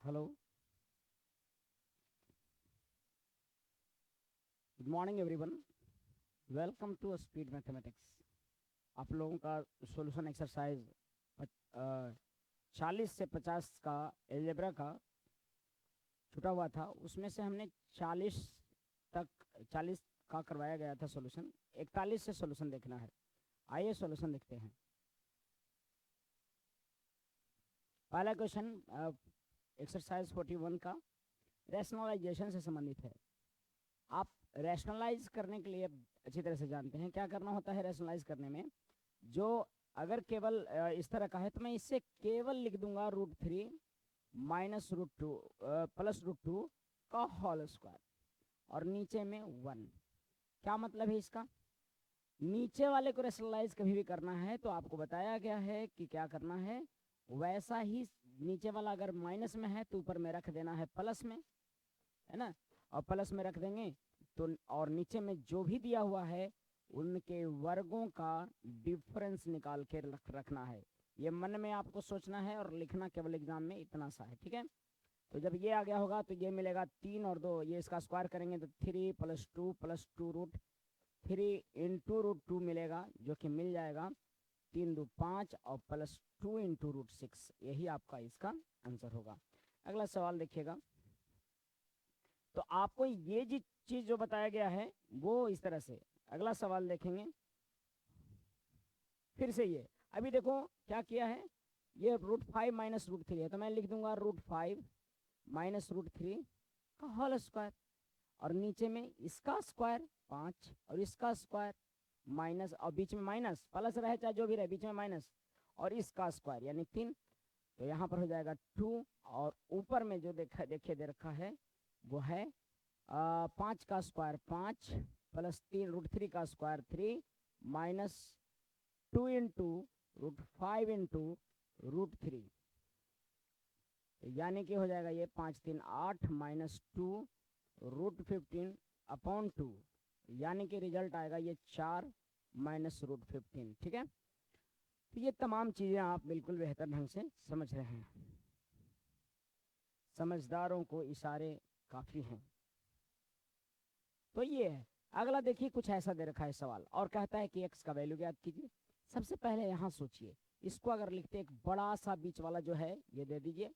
Hello, good morning everyone. Welcome to speed mathematics. आप लोगों का सॉल्यूशन एक्सरसाइज 40 से 50 का एलजेब्रा का छूटा हुआ था। उसमें से हमने 40 तक 40 का करवाया गया था सॉल्यूशन। 41 से सॉल्यूशन देखना है। आइए सॉल्यूशन देखते हैं। पहला क्वेश्चन एक्सरसाइज 41 का रैशनलाइजेशन से संबंधित है। आप रैशनलाइज करने के लिए अच्छी तरह से जानते हैं क्या करना होता है। रैशनलाइज करने में जो अगर केवल इस तरह का है तो मैं इससे केवल लिख दूंगा √3 माइनस √2 प्लस √2 का होल स्क्वायर और नीचे में 1। क्या मतलब है इसका? नीचे वाले को रैशनलाइज कभी भी करना है तो आपको बताया गया है कि क्या करना है। वैसा ही नीचे वाला अगर माइनस में है तो ऊपर में रख देना है प्लस में, है ना। और प्लस में रख देंगे तो और नीचे में जो भी दिया हुआ है उनके वर्गों का डिफरेंस निकाल के रखना है। ये मन में आपको सोचना है और लिखना केवल एग्जाम में इतना सा है, ठीक है। तो जब ये आ गया होगा तो ये मिलेगा 3 और 2, ये इसका स्क्वायर करेंगे तो 3 + 2 √3 इंटू √2 मिलेगा, जो कि मिल जाएगा 3 2 5 और +2 इंटू √6। यही आपका इसका आंसर होगा। अगला सवाल देखिएगा। तो आपको ये चीज जो बताया गया है वो इस तरह से। अगला सवाल देखेंगे फिर से। ये अभी देखो क्या किया है, ये √5 माइनस √3 है तो मैं लिख दूंगा √5 माइनस √3 का होल स्क्वायर और नीचे में इसका स्क्वायर 5 और इसका स्क्वायर माइनस और बीच में माइनस प्लस रहे चाहे जो भी रहे बीच में माइनस और इसका स्क्वायर यानी 3। तो यहाँ पर हो जाएगा 2 और ऊपर में जो देखिए दे रखा है वो है 5 का स्क्वायर 5 प्लस 3 √3 का स्क्वायर 3 माइनस 2 इंटू √5 इंटू √3, यानी कि हो जाएगा ये 5 3 8 माइनस 2 √15 अपॉन 2, यानी कि रिजल्ट आएगा ये 4 माइनस √15। ठीक है, तो ये तमाम चीज़ें आप बिल्कुल बेहतर ढंग से समझ रहे हैं। समझदारों को इशारे काफ़ी हैं। तो ये है। अगला देखिए, कुछ ऐसा दे रखा है सवाल और कहता है कि x का वैल्यू ज्ञात कीजिए। सबसे पहले यहाँ सोचिए, इसको अगर लिखते एक बड़ा सा बीच वाला जो है ये दे दीजिए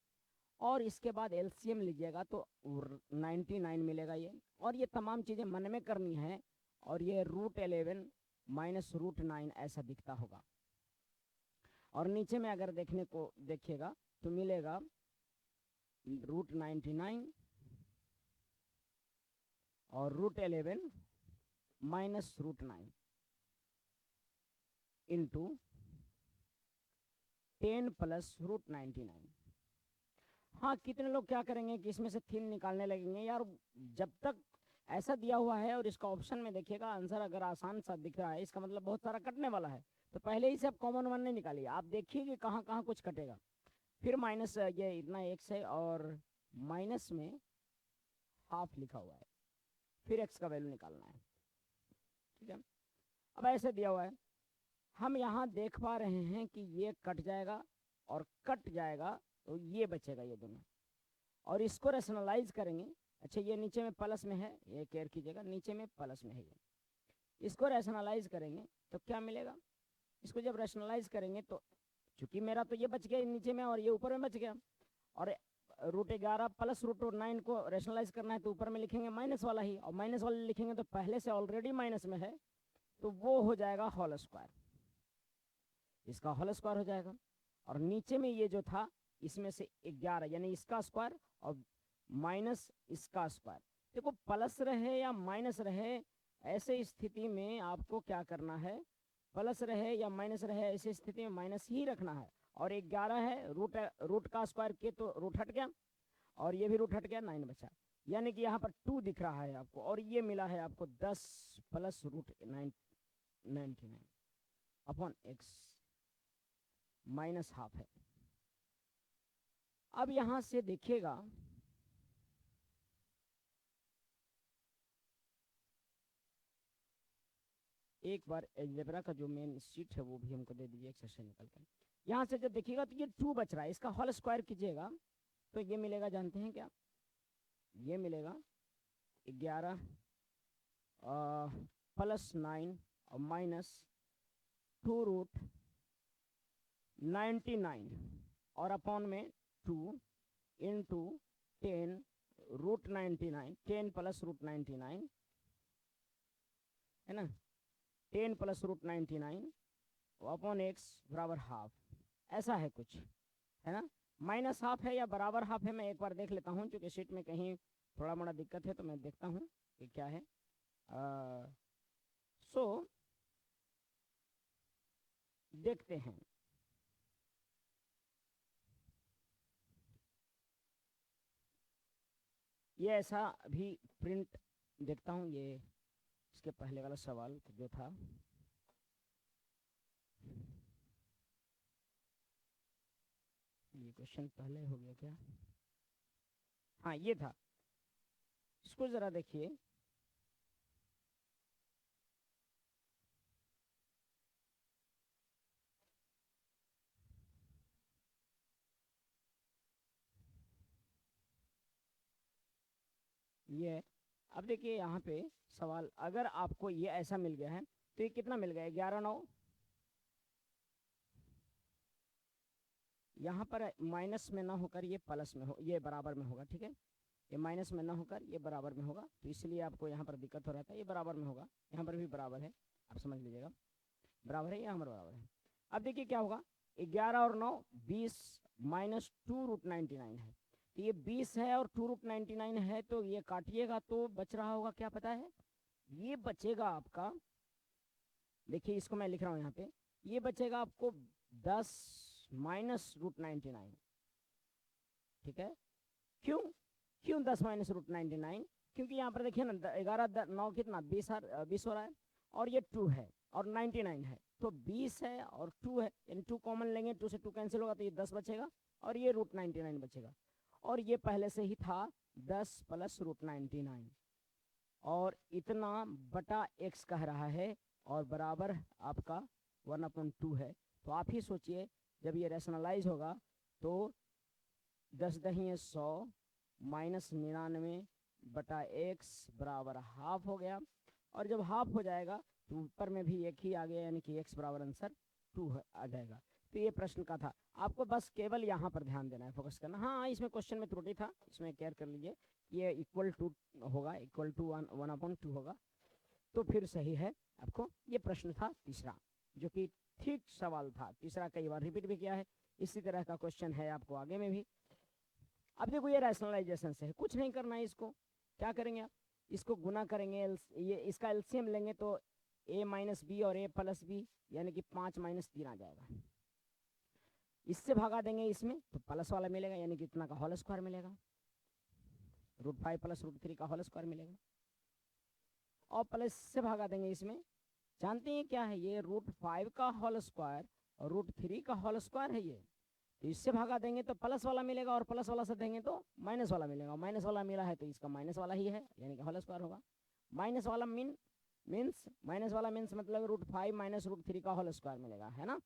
और इसके बाद एलसीएम लीजिएगा तो 99 मिलेगा ये। और ये तमाम चीज़ें मन में करनी है और ये √11 माइनस √9 ऐसा दिखता होगा। और नीचे में अगर देखने को देखिएगा तो मिलेगा √99 और √11 माइनस √9 इंटू 10 प्लस √99। हाँ, कितने लोग क्या करेंगे कि इसमें से 3 निकालने लगेंगे यार। जब तक ऐसा दिया हुआ है और इसका ऑप्शन में देखिएगा आंसर अगर आसान सा दिख रहा है इसका मतलब बहुत सारा कटने वाला है। तो पहले ही से आप कॉमन वन नहीं निकालिए, आप देखिए कि कहाँ कहाँ कुछ कटेगा। फिर माइनस ये इतना x है और माइनस में हाफ लिखा हुआ है, फिर x का वैल्यू निकालना है। ठीक है, अब ऐसे दिया हुआ है, हम यहाँ देख पा रहे हैं कि ये कट जाएगा और कट जाएगा तो ये बचेगा ये दोनों, और इसको रैशनलाइज करेंगे। अच्छा, ये नीचे में प्लस में है, ये केयर कीजिएगा, नीचे में प्लस में है ये। इसको रैशनलाइज करेंगे तो क्या मिलेगा? इसको जब रैशनलाइज करेंगे तो चूंकि मेरा तो ये बच गया नीचे में और ये ऊपर में बच गया, और √11 प्लस √9 को रैशनलाइज करना है तो ऊपर में लिखेंगे माइनस वाला ही, और माइनस वाला लिखेंगे तो पहले से ऑलरेडी माइनस में है तो वो हो जाएगा होल स्क्वायर, इसका होल स्क्वायर हो जाएगा। और नीचे में ये जो था इसमें से 11 यानी इसका स्क्वायर और माइनस इसका स्क्वायर। देखो प्लस रहे या माइनस रहे ऐसे स्थिति में आपको क्या करना है, प्लस रहे या माइनस रहे ऐसी स्थिति में माइनस ही रखना है। और 11 है, रूट का स्क्वायर के तो रूट हट गया और ये भी रूट हट गया, 9 बचा। यानी कि यहाँ पर 2 दिख रहा है आपको और ये मिला है आपको 10 plus √99 upon x minus half है। अब यहां से देखिएगा एक बार एल्जेब्रा का जो मेन शीट है वो भी हमको दे दीजिए एक्सरसाइज निकल कर। यहाँ से जब देखिएगा तो ये 2 बच रहा है, इसका होल स्क्वायर कीजिएगा तो ये मिलेगा, जानते हैं क्या, ये मिलेगा 11 प्लस 9 और माइनस 2√99 और अपॉन में 2 इंटू 10√99, 10 प्लस √99 है ना, 10 प्लस √99 अपॉन एक्स बराबर हाफ, ऐसा है कुछ, है ना। माइनस हाफ है या बराबर हाफ है, मैं एक बार देख लेता हूँ, क्योंकि शीट में कहीं थोड़ा मोड़ा दिक्कत है, तो मैं देखता हूँ कि क्या है। देखते हैं। ये ऐसा भी प्रिंट देखता हूँ, ये इसके पहले वाला सवाल जो था, ये क्वेश्चन पहले हो गया क्या, हाँ ये था, इसको जरा देखिए। ये अब देखिए यहाँ पे सवाल, अगर आपको ये ऐसा मिल गया है तो ये कितना मिल गया, 11/9, यहाँ पर माइनस में ना होकर ये प्लस में हो, ये बराबर में होगा, ठीक है, ये माइनस में ना होकर ये बराबर में होगा, तो इसलिए आपको यहाँ पर दिक्कत हो रहा था, ये बराबर में होगा, यहाँ पर भी बराबर है, आप समझ लीजिएगा, बराबर है, यहाँ पर बराबर है। अब देखिए क्या होगा, 11 और 9 20 माइनस 2√99 है, तो ये 20 है और 2√99 है, तो ये काटिएगा तो बच रहा होगा, क्या पता है, ये बचेगा आपका, देखिए इसको मैं लिख रहा हूँ यहाँ पे, ये बचेगा आपको 10 माइनस √99, ठीक है। क्यों क्यों 10 माइनस √99, क्योंकि यहाँ पर देखिए ना 11 9 कितना 20 हो रहा है, और ये 2 है और 99 है, तो 20 है और 2 है, यानी 2 कॉमन लेंगे, 2 से 2 कैंसिल होगा, तो ये 10 बचेगा और ये √99 बचेगा, और ये पहले से ही था 10 प्लस √99, और इतना बटा x कह रहा है, और बराबर आपका 1/2 है। तो आप ही सोचिए, जब ये रैशनलाइज होगा तो 10 दही 100 माइनस 99 बटा x बराबर हाफ हो गया, और जब हाफ हो जाएगा तो ऊपर में भी एक ही आ गया, यानी कि x बराबर आंसर 2 आ जाएगा। तो ये प्रश्न का था, आपको बस केवल यहाँ पर ध्यान देना है, फोकस करना। हाँ, इसमें क्वेश्चन में त्रुटि था, इसमें केयर कर लीजिए, ये इक्वल टू होगा, इक्वल टू 1/2 होगा, तो फिर सही है। आपको ये प्रश्न था तीसरा, जो कि ठीक सवाल था, तीसरा कई बार रिपीट भी किया है, इसी तरह का क्वेश्चन है आपको आगे में भी। अब देखो ये रैशनलाइजेशन से है, कुछ नहीं करना है, इसको क्या करेंगे आप, इसको गुना करेंगे, ये इसका एलसीएम लेंगे तो a माइनस बी और a प्लस बी, यानी कि 5 माइनस 3 आ जाएगा, इससे भागा देंगे इसमें तो प्लस वाला मिलेगा, यानी कि इतना का होल स्क्वायर मिलेगा, √5 प्लस √3 का होल स्क्वायर मिलेगा, और प्लस से भागा देंगे इसमें, जानते हैं क्या है ये, √5 का होल स्क्वायर और √3 का होल स्क्वायर है ये, तो इससे भागा देंगे तो प्लस वाला मिलेगा, और प्लस वाला से देंगे तो माइनस वाला मिलेगा, माइनस वाला मिला है तो इसका माइनस वाला ही है, यानी कि होल स्क्वायर होगा। माइनस वाला माइनस वाला मीन्स मतलब √5 माइनस √3 का होल स्क्वायर मिलेगा, है ना,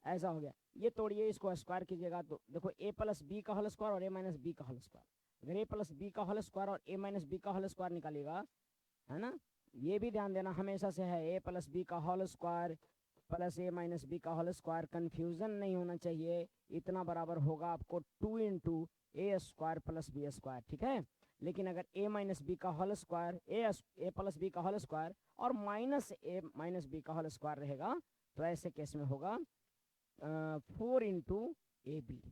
ऐसा हो गया। ये तोड़िए, इसको स्क्वायर कीजिएगा तो देखो a प्लस बी का होल स्क्वायर और a माइनस बी का होल स्क्वायर, अगर a प्लस बी का होल स्क्वायर और a माइनस बी का होल स्क्वायर निकालिएगा, है ना, ये भी ध्यान देना हमेशा से है, a प्लस बी का whole square plus a minus b का होल स्क्वायर, कन्फ्यूजन नहीं होना चाहिए, इतना बराबर होगा आपको 2 into a square plus b square, ठीक है। लेकिन अगर a माइनस बी का whole square a plus b का होल स्क्वायर और माइनस a माइनस बी का होल स्क्वायर रहेगा, तो ऐसे केस में होगा 4 इंटू ए बी,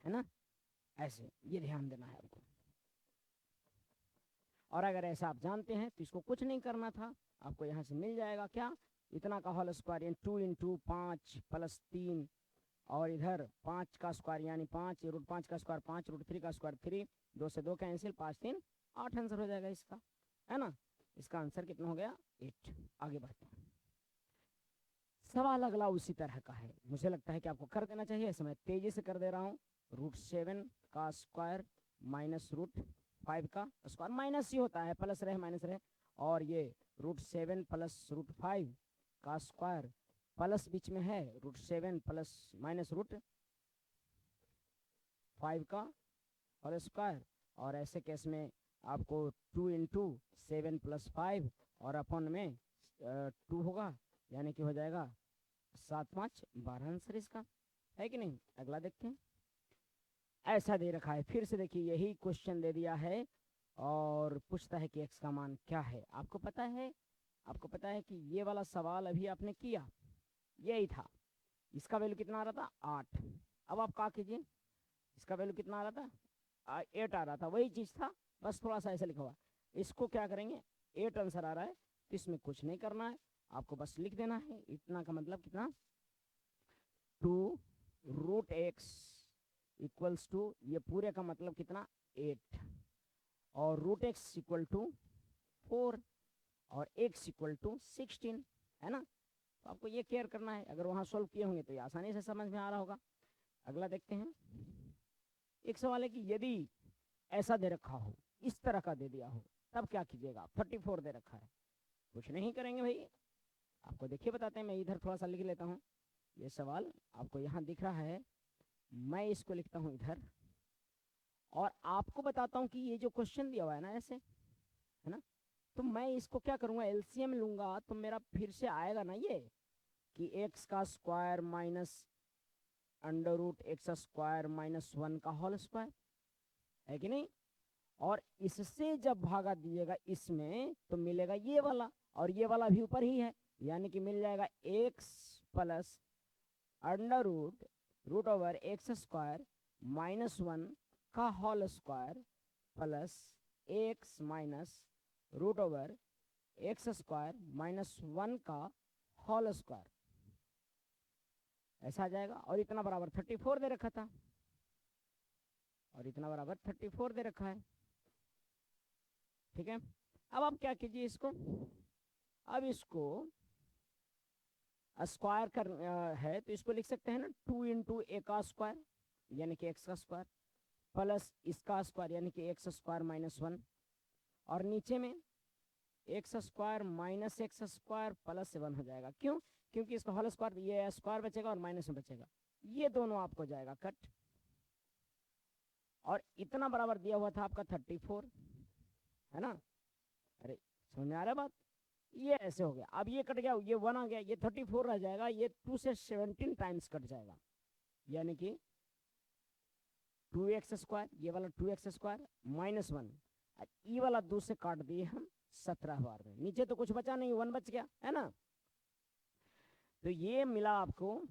है ना, ऐसे, ये ध्यान देना है आपको। और अगर ऐसा आप जानते हैं तो इसको कुछ नहीं करना था, आपको यहाँ से मिल जाएगा क्या, इतना का होल स्क्वायर, यानी 2 इंटू 5 प्लस 3, और इधर 5 का स्क्वायर यानी 5, √5 का स्क्वायर 5, √3 का स्क्वायर 3, 2 से 2 कैंसिल, 5 3 8 आंसर हो जाएगा इसका, है ना। इसका आंसर कितना हो गया, 8। आगे बढ़ते हैं, सवाल अगला उसी तरह का है, मुझे लगता है कि आपको कर देना चाहिए, ऐसे मैं तेजी से कर दे रहा हूँ। √7 का स्क्वायर माइनस √5 का स्क्वायर, माइनस ही होता है, प्लस रहे माइनस रहे, और ये √7 प्लस √5 का स्क्वायर, प्लस बीच में है, √7 प्लस माइनस √5 का होल स्क्वायर, और ऐसे केस में आपको 2 इंटू 7 + 5 और अपॉन में 2 होगा, यानी कि हो जाएगा 7 5 12 आंसर इसका, है कि नहीं। अगला देखते हैं। ऐसा दे रखा है, फिर से देखिए यही क्वेश्चन दे दिया है और पूछता है कि x का मान क्या है। आपको पता है कि ये वाला सवाल अभी आपने किया, यही था। इसका वैल्यू कितना आ रहा था 8। अब आप क्या कीजिए, इसका वैल्यू कितना आ रहा था 8 आ रहा था, वही चीज़ था, बस थोड़ा सा ऐसा लिखा हुआ। इसको क्या करेंगे, 8 आंसर आ रहा है तो इसमें कुछ नहीं करना है, आपको बस लिख देना है। इतना का मतलब कितना 2√x इक्वल्स टू, ये पूरे का मतलब कितना 8, और √x इक्वल टू 4 और x इक्वल टू 16, है ना। तो आपको ये केयर करना है, अगर वहाँ सॉल्व किए होंगे तो ये आसानी से समझ में आ रहा होगा। अगला देखते हैं। एक सवाल है कि यदि ऐसा दे रखा हो, इस तरह का दे दिया हो, तब क्या कीजिएगा। 34 दे रखा है, कुछ नहीं करेंगे भाई, आपको देखिए बताते हैं। मैं इधर थोड़ा सा लिख लेता हूँ, ये सवाल आपको यहाँ दिख रहा है, मैं इसको लिखता हूँ इधर, और आपको बताता हूँ कि ये जो क्वेश्चन दिया हुआ है ना ऐसे, है ना, तो मैं इसको क्या करूँगा, एलसीएम लूँगा, तो मेरा फिर से आएगा ना ये कि x का स्क्वायर माइनस √x² माइनस 1 का होल स्क्वायर, है कि नहीं। और इससे जब भागा दीजिएगा इसमें तो मिलेगा ये वाला, और ये वाला भी ऊपर ही है, यानी कि मिल जाएगा x प्लस √√x² माइनस 1 का whole square plus x minus √x² minus 1 का होल स्क्वायर, ऐसा आ जाएगा। और इतना बराबर 34 दे रखा था, और इतना बराबर 34 दे रखा है, ठीक है। अब आप क्या कीजिए इसको, अब इसको स्क्वायर कर है तो इसको लिख सकते हैं ना 2 इंटू ए का स्क्वायर यानी कि x का स्क्वायर प्लस इसका स्क्वायर यानी कि x² माइनस 1, और नीचे में x² माइनस x² प्लस 7 हो जाएगा। क्यों, क्योंकि इसका होल स्क्वायर, ये स्क्वायर बचेगा और माइनस में बचेगा, ये दोनों आपको जाएगा कट। और इतना बराबर दिया हुआ था आपका 34, है ना। अरे समझ में आ रहा है बात, ये ऐसे हो गया। अब ये कट गया, ये 1 आ गया, ये 34 रह जाएगा, ये 2 से 17 टाइम्स कट जाएगा, यानी कि 2x², ये वाला 2x² माइनस 1, ये वाला 2 से काट दिए हम 17 बार में, नीचे तो कुछ बचा नहीं, 1 बच गया, है ना। तो ये मिला आपको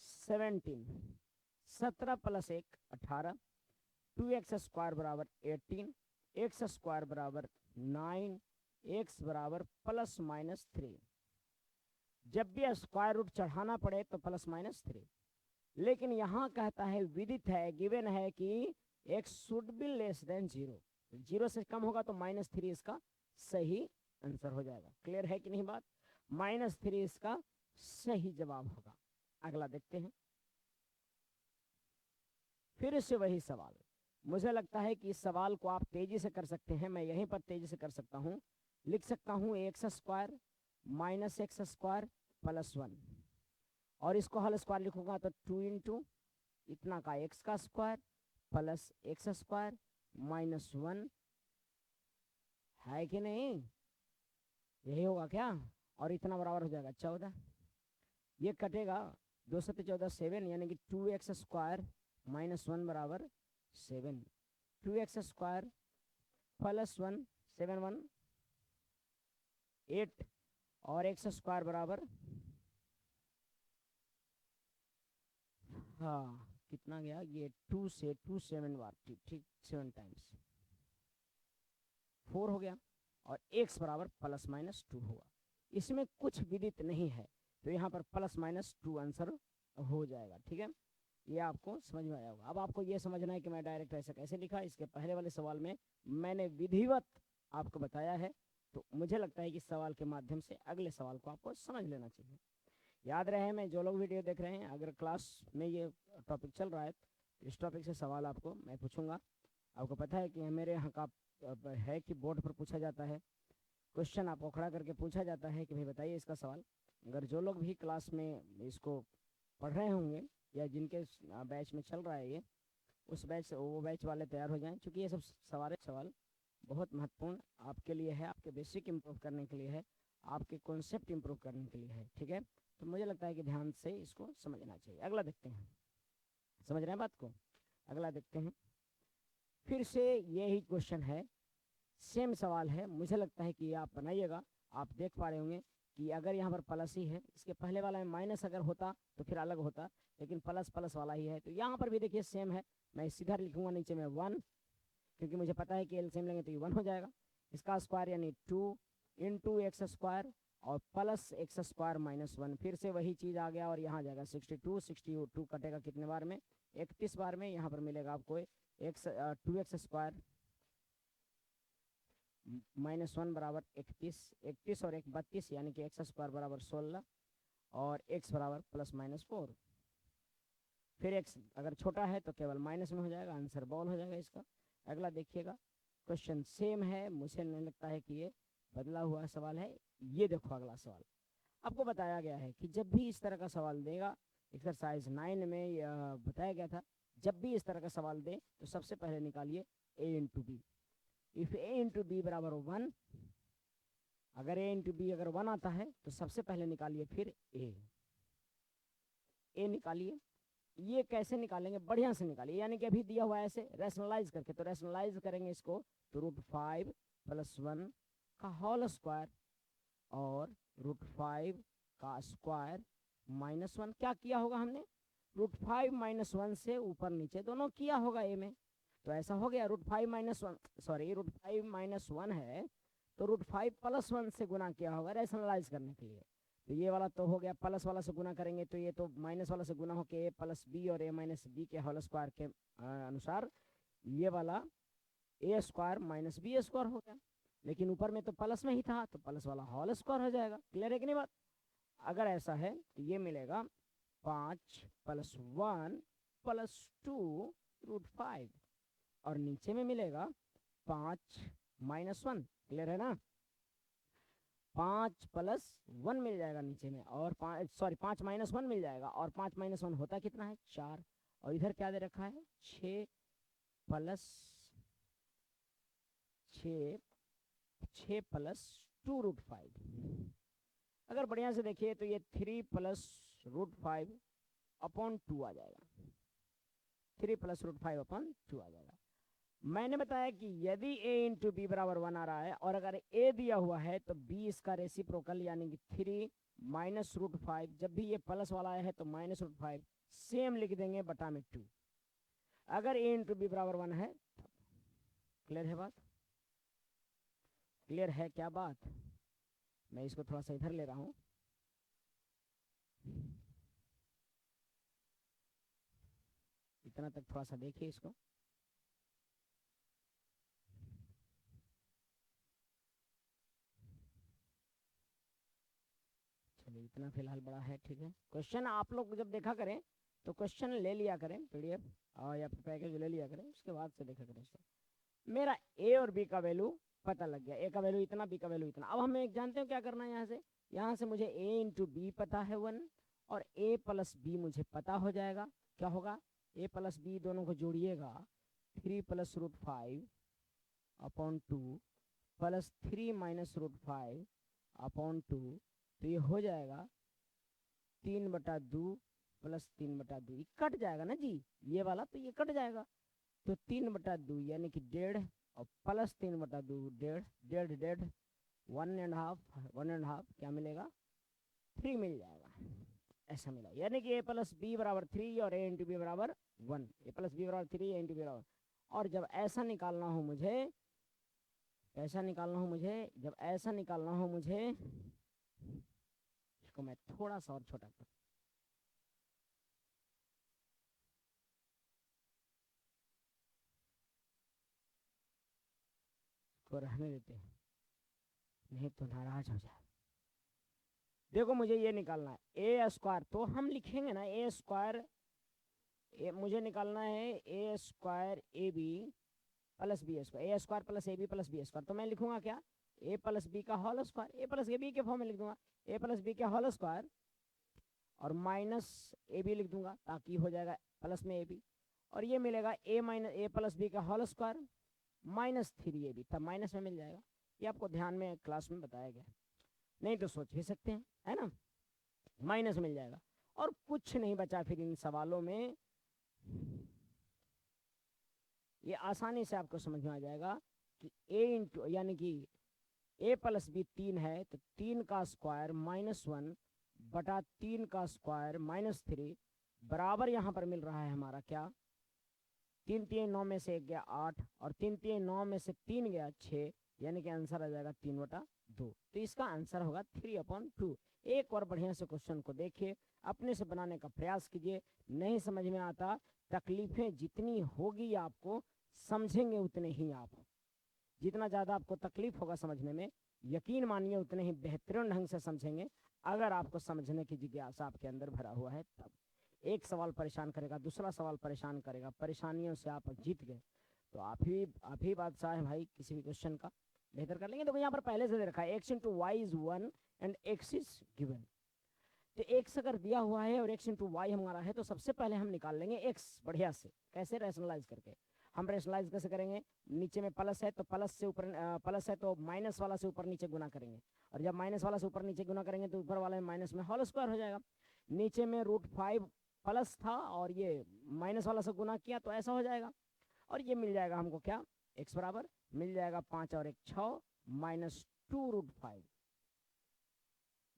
17, 17 प्लस 1 18, 2x² बराबर 18, x² बराबर 9, x बराबर प्लस माइनस 3। जब भी स्क्वायर रूट चढ़ाना पड़े तो प्लस माइनस 3, लेकिन यहाँ कहता है विदित है, गिवन है कि x should be less than 0, 0 से कम होगा तो -3 इसका सही आंसर हो जाएगा। क्लियर है कि नहीं बात, -3 इसका सही जवाब होगा। अगला देखते हैं। फिर से वही सवाल, मुझे लगता है कि इस सवाल को आप तेजी से कर सकते हैं, मैं यहीं पर तेजी से कर सकता हूँ। लिख सकता हूँ x² माइनस x² प्लस 1, और इसको होल स्क्वायर लिखूंगा तो 2 इंटू इतना का x का स्क्वायर प्लस x² माइनस 1, है कि नहीं, यही होगा क्या। और इतना बराबर हो जाएगा 14, ये कटेगा 2 से 14 7, यानी कि 2x² माइनस 1 बराबर 7, 2x² प्लस 1 7 1 8, और x² बराबर, हाँ कितना गया, ये 2 से 2 7 बार, ठीक 7 टाइम्स 4 हो गया, और x बराबर प्लस माइनस 2 होगा। इसमें कुछ विदित नहीं है, तो यहाँ पर प्लस माइनस 2 आंसर हो जाएगा, ठीक है। ये आपको समझ में आया होगा। अब आपको ये समझना है कि मैं डायरेक्ट ऐसे कैसे लिखा, इसके पहले वाले सवाल में मैंने विधिवत आपको बताया है, तो मुझे लगता है कि सवाल के माध्यम से अगले सवाल को आपको समझ लेना चाहिए। याद रहे, मैं जो लोग वीडियो देख रहे हैं, अगर क्लास में ये टॉपिक चल रहा है तो इस टॉपिक से सवाल आपको मैं पूछूंगा। आपको पता है कि मेरे यहाँ का है कि बोर्ड पर पूछा जाता है क्वेश्चन, आपको खड़ा करके पूछा जाता है कि भाई बताइए इसका सवाल। अगर जो लोग भी क्लास में इसको पढ़ रहे होंगे या जिनके बैच में चल रहा है ये, उस बैच वो बैच वाले तैयार हो जाएं, क्योंकि ये सब सवाल बहुत महत्वपूर्ण आपके लिए है, आपके बेसिक इम्प्रूव करने के लिए है, आपके कॉन्सेप्ट इम्प्रूव करने के लिए है। ठीक है, तो मुझे लगता है कि ध्यान से इसको समझना चाहिए। अगला देखते हैं, समझ रहे हैं बात को? अगला देखते हैं, फिर से यही क्वेश्चन है, सेम सवाल है। मुझे लगता है कि ये आप बनाइएगा। आप देख पा रहे होंगे कि अगर यहाँ पर प्लस ही है, इसके पहले वाला में माइनस अगर होता तो फिर अलग होता, लेकिन प्लस प्लस वाला ही है, तो यहाँ पर भी देखिए सेम है। मैं सीधा लिखूंगा नीचे में 1, क्योंकि मुझे पता है कि एलसीएम लेंगे तो ये 1 हो जाएगा। इसका स्क्वायर यानी 2 इंटू एक्स स्क्वायर और प्लस एक्स स्क्वायर माइनस 1, फिर से वही चीज़ आ गया और यहाँ आ जाएगा 62 कटेगा कितने बार में? 31 बार में। यहाँ पर मिलेगा आपको एक्स 2x स्क्वायर माइनस 1 बराबर 31 और 1 32, यानी कि एक्स स्क्वायर बराबर 16 और एक्स बराबर प्लस माइनस 4। फिर एक्स अगर छोटा है तो केवल माइनस में हो जाएगा, आंसर बॉल हो जाएगा इसका। अगला देखिएगा, क्वेश्चन सेम है, मुझे नहीं लगता है कि ये बदला हुआ सवाल है। ये देखो अगला सवाल, आपको बताया गया है कि जब भी इस तरह का सवाल देगा, एक्सरसाइज 9 में यह बताया गया था, जब भी इस तरह का सवाल दे तो सबसे पहले निकालिए a into b. If a into b बराबर 1, अगर a इंटू बी अगर 1 आता है तो सबसे पहले निकालिए फिर a निकालिए। ये कैसे निकालेंगे? बढ़िया से निकालिए, यानी कि अभी दिया हुआ है ऐसे रैशनलाइज करके, तो रैशनलाइज करेंगे इसको तो √5 + 1 का होल स्क्वायर और √5 का स्क्वायर माइनस 1। क्या किया होगा हमने? √5 - 1 से ऊपर नीचे दोनों किया होगा ए में, तो ऐसा हो गया। √5 - 1 है तो √5 + 1 से गुना किया होगा रैशनलाइज करने के लिए। तो ये वाला तो हो गया, प्लस वाला से गुना करेंगे तो ये तो माइनस वाला से गुना होकर a + b और a - b के होल स्क्वायर के अनुसार ये वाला a square minus b square हो गया, लेकिन ऊपर में तो प्लस में ही था तो प्लस वाला होल स्क्वायर हो जाएगा। क्लियर है कि नहीं बात? अगर ऐसा है तो ये मिलेगा 5 + 1 + 2 √5 और नीचे में मिलेगा 5 - 1। क्लियर है ना? 5 + 1 मिल जाएगा नीचे में, और 5 - 1 मिल जाएगा, और 5 - 1 होता कितना है? 4। और इधर क्या दे रखा है? 6 + 2 √5। अगर बढ़िया से देखिए तो ये 3 + √5 अपॉन 2 आ जाएगा। 3 + √5 अपॉन 2 आ जाएगा। मैंने बताया कि यदि a इंटू बी बराबर 1 आ रहा है और अगर a दिया हुआ है तो b इसका रेसिप्रोकल यानी कि 3 - √5। जब भी ये प्लस वाला आया है तो -√5 सेम लिख देंगे बटा में 2, अगर a इंटू बी बराबर 1 है तब। क्लियर है बात? क्लियर है क्या बात? मैं इसको थोड़ा सा इधर ले रहा हूं, इतना तक थोड़ा सा देखिए इसको। चलिए इतना फिलहाल बड़ा है, ठीक है। क्वेश्चन आप लोग जब देखा करें तो क्वेश्चन ले लिया करें PDF या फिर पैकेज ले लिया करें, उसके बाद से देखा करें इसको। मेरा a और b का वैल्यू पता लग गया, a का वैल्यू इतना, b का वैल्यू इतना। अब हमें एक जानते हो क्या करना है, यहाँ से मुझे a इंटू बी पता है 1 और a + b मुझे पता हो जाएगा। क्या होगा? a + b दोनों को जोड़िएगा, 3 + √5 अपॉन 2 + 3 - √5 अपॉन 2, तो ये हो जाएगा 3/2 + 3/2। कट जाएगा ना जी, ये वाला तो ये कट जाएगा, तो 3/2 यानी कि 1.5 और प्लस 3/2 1.5 1.5 1.5 क्या मिलेगा? 3 मिल जाएगा। ऐसा मिला, यानी कि a + b बराबर 3 और a इंटू बी बराबर 1। a + b बराबर 3, a इंटू बी बराबर। और जब ऐसा निकालना हो मुझे, जब ऐसा निकालना हो मुझे, इसको मैं थोड़ा सा और छोटा कर, इसको रहने देते हैं, नहीं तो नाराज हो जाए। देखो मुझे ये निकालना है a स्क्वायर, तो हम लिखेंगे ना a स्क्वायर, मुझे निकालना है a square AB + b square, a square + AB + b square. तो मैं लिखूंगा क्या? a + b का होल स्क्वायर, a + AB के फॉर्म में लिख दूंगा, a + b का होल स्क्वायर और माइनस AB लिख दूंगा, ताकि हो जाएगा प्लस में AB। और ये मिलेगा a प्लस बी का होल स्क्वायर माइनस 3ab, तब माइनस में मिल जाएगा। ये आपको ध्यान में क्लास में बताया गया, नहीं तो सोच भी सकते हैं, है ना, माइनस मिल जाएगा। और कुछ नहीं बचा फिर इन सवालों में, ये आसानी से आपको समझ में आ जाएगा कि a इंटू यानी कि a प्लस बी 3 है तो 3 का स्क्वायर -1 बटा 3 का स्क्वायर -3 बराबर यहाँ पर मिल रहा है हमारा क्या, 3 3 9 में से 1 गया 8 और 3 3 9 में से 3 गया 6, यानी कि आंसर आ जाएगा 3/2। तो इसका आंसर होगा 3/2। एक बार बढ़िया से क्वेश्चन को देखिए, अपने से बनाने का प्रयास कीजिए। नहीं समझ में आता, तकलीफें जितनी होगी आपको समझेंगे उतने ही आप, जितना ज़्यादा आपको तकलीफ होगा समझने में, यकीन मानिए उतने ही बेहतरीन ढंग से समझेंगे, अगर आपको समझने की जिज्ञासा आपके अंदर भरा हुआ है तब। एक सवाल परेशान करेगा, दूसरा सवाल परेशान करेगा, परेशानियों से आप जीत गए तो आप ही बादशाह है भाई, किसी भी क्वेश्चन का बेहतर कर लेंगे। तो यहाँ पर पहले से दे रखा है x into y is 1 and x is given. तो x अगर दिया हुआ है और x इंटू वाई हमारा है तो सबसे पहले हम निकाल लेंगे x बढ़िया से, कैसे, रैशनलाइज करके। हम रैशनलाइज कैसे करेंगे, नीचे में प्लस है तो प्लस से ऊपर, प्लस है तो माइनस वाला से ऊपर नीचे गुना करेंगे, और जब माइनस वाला से ऊपर नीचे गुना करेंगे तो ऊपर वाले माइनस में होल स्क्वायर हो जाएगा। नीचे में √5 प्लस था और ये माइनस वाला से गुना किया तो ऐसा हो जाएगा, और ये मिल जाएगा हमको क्या, x बराबर मिल जाएगा 5 और 1 6 -2√5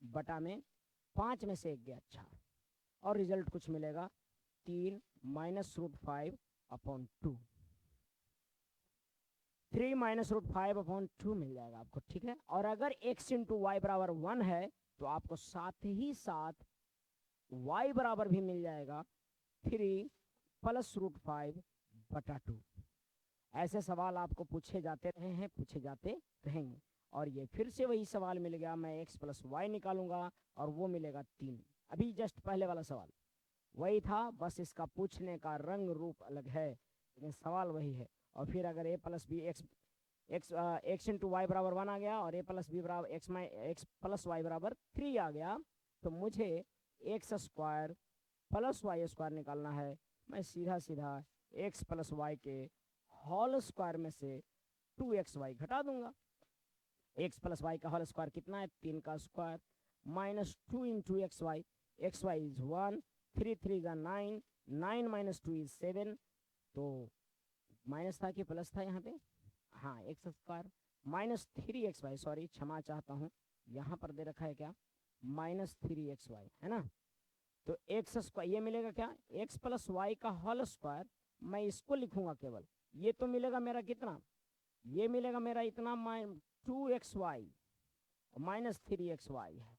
बटा में 5 में से 1 गया 4, और रिजल्ट कुछ मिलेगा 3 -√5/2, 3 -√5/2 मिल जाएगा आपको, ठीक है। और अगर x इंटू वाई बराबर 1 है तो आपको साथ ही साथ y बराबर भी मिल जाएगा 3 +√5/2। ऐसे सवाल आपको पूछे जाते रहे हैं, पूछे जाते रहेंगे। और ये फिर से वही सवाल मिल गया, मैं x + y निकालूंगा और वो मिलेगा 3। अभी जस्ट पहले वाला सवाल वही था, बस इसका पूछने का रंग रूप अलग है, लेकिन सवाल वही है। और फिर अगर a + b x into y बराबर 1 आ गया और a + b बराबर x + y बराबर 3 आ गया, तो मुझे x स्क्वायर + y स्क्वायर निकालना है। मैं सीधा सीधा x + y के होल स्क्वायर में से 2xy घटा दूंगा। x + y का होल स्क्वायर कितना है, 3 का स्क्वायर -2 इंटू xy इज 1, 3 3 का 9, 9 - 2 इज 7, तो माइनस था कि प्लस था यहाँ पे, हाँ x स्क्वायर -3xy, सॉरी क्षमा चाहता हूँ, यहाँ पर दे रखा है क्या, -3xy, है ना। तो x स्क्वायर ये मिलेगा क्या, x + y का होल स्क्वायर, मैं इसको लिखूंगा केवल, ये तो मिलेगा मेरा कितना, ये मिलेगा मेरा इतना 2xy -3xy है,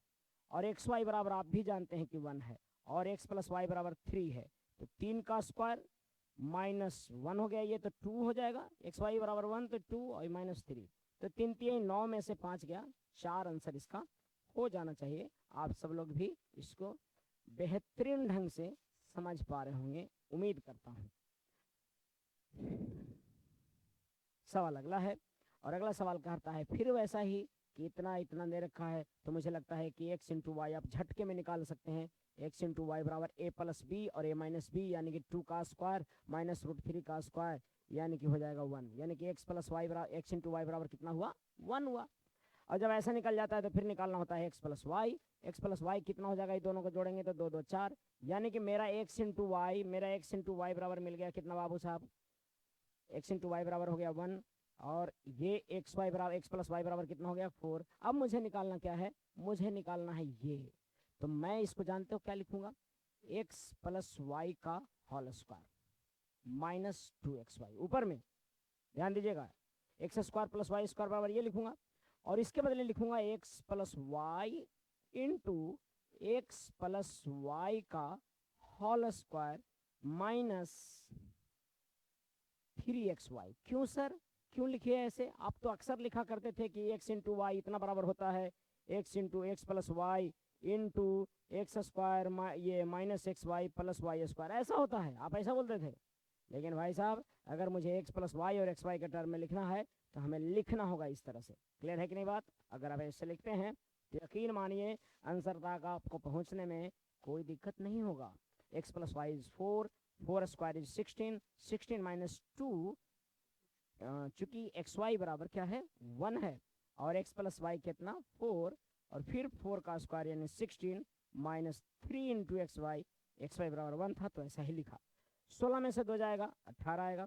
और xy बराबर आप भी जानते हैं कि 1 है, और x + y बराबर 3 है, तो 3 का स्क्वायर -1 हो गया, ये तो 2 हो जाएगा, xy बराबर 1 तो 2 और -3, तो 3 3 9 में से 5 गया 4, आंसर इसका हो जाना चाहिए। आप सब लोग भी इसको बेहतरीन ढंग से समझ पा रहे होंगे, उम्मीद करता हूँ। सवाल अगला है, और अगला सवाल कहता है फिर वैसा ही कि इतना इतना दे रखा है, तो मुझे लगता है कि x इंटू वाई आप झटके में निकाल सकते हैं। x इंटू वाई बराबर a + b और a - b, यानी कि 2 का स्क्वायर -√3 का स्क्वायर, यानी कि हो जाएगा 1, यानी कि x इंटू वाई बराबर कितना हुआ, 1 हुआ। और जब ऐसा निकल जाता है तो फिर निकालना होता है x + y कितना हो जाएगा, ये दोनों को जोड़ेंगे तो 2 2 4, यानी कि मेरा x इंटू वाई बराबर मिल गया कितना बाबू साहब, x इंटू वाई बराबर हो गया 1, और ये x + y बराबर कितना हो गया 4। अब मुझे निकालना क्या है, मुझे निकालना है ये, तो मैं इसको जानते हो क्या लिखूंगा, x + y का होल स्क्वायर -2xy, ऊपर में ध्यान दीजिएगा, x स्क्वायर + y स्क्वायर बराबर ये लिखूंगा, और इसके बदले लिखूंगा x + y into x + y का होल स्क्वायर -3xy। क्यों सर, क्यों लिखिए ऐसे, आप तो अक्सर लिखा करते थे कि x इंटू वाई इतना बराबर होता है x into x + y into x square ये -xy + y स्क्वायर, ऐसा होता है, आप ऐसा बोलते थे। लेकिन भाई साहब अगर मुझे x + y और xy के टर्म में लिखना है तो हमें लिखना होगा इस तरह से, क्लियर है कि नहीं बात। अगर आप ऐसे लिखते हैं तो यकीन मानिए आंसर तक आपको पहुंचने में कोई दिक्कत नहीं होगा। X plus y is 4, 4 square is 16, 16 minus 2, चूंकि एक्स वाई बराबर क्या है 1 है, और एक्स प्लस वाई कितना 4, और फिर 4 का स्क्वायर यानी 16 माइनस 3 इंटू एक्स वाई बराबर 1 था, तो ऐसा ही लिखा। 16 में से 2 जाएगा 18 आएगा,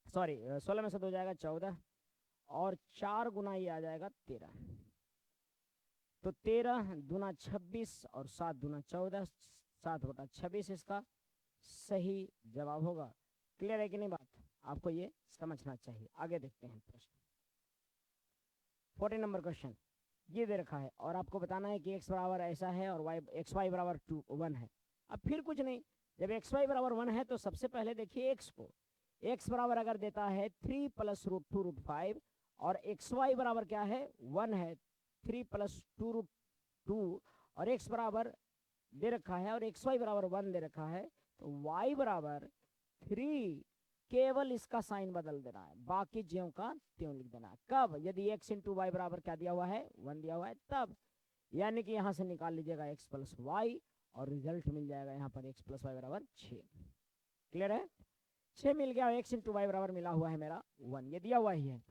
सॉरी 16 में से 2 जाएगा 14, और 4 गुना ये आ जाएगा 13, तो 13 दूना 26 और 7 दूना 14, 7/26 इसका सही जवाब होगा। क्लियर है कि नहीं बात? आपको ये समझना चाहिए। आगे देखते हैं प्रश्न 14 नंबर क्वेश्चन। ये दे रखा है और आपको बताना है कि x बराबर ऐसा है और एक्स वाई बराबर 1 है। अब फिर कुछ नहीं, जब एक्स वाई बराबर 1 है तो सबसे पहले देखिए x को। x बराबर अगर देता है 3 + √2√5 और एक्स वाई बराबर क्या है 1 है, 3 + 2√2, और x बराबर दे रखा है और एक्स वाई बराबर 1 दे रखा है, तो y बराबर 3, केवल इसका साइन बदल देना है, बाकी ज्यों का त्यों लिख देना है। कब? यदि x इंटू वाई बराबर क्या दिया हुआ है 1 दिया हुआ है तब, यानी कि यहां से निकाल लीजिएगा x प्लस वाई और रिजल्ट मिल जाएगा यहाँ पर x प्लस वाई बराबर 6। क्लियर है? 6 मिल गया, x इंटू वाई बराबर मिला हुआ है मेरा 1, ये दिया हुआ ही है।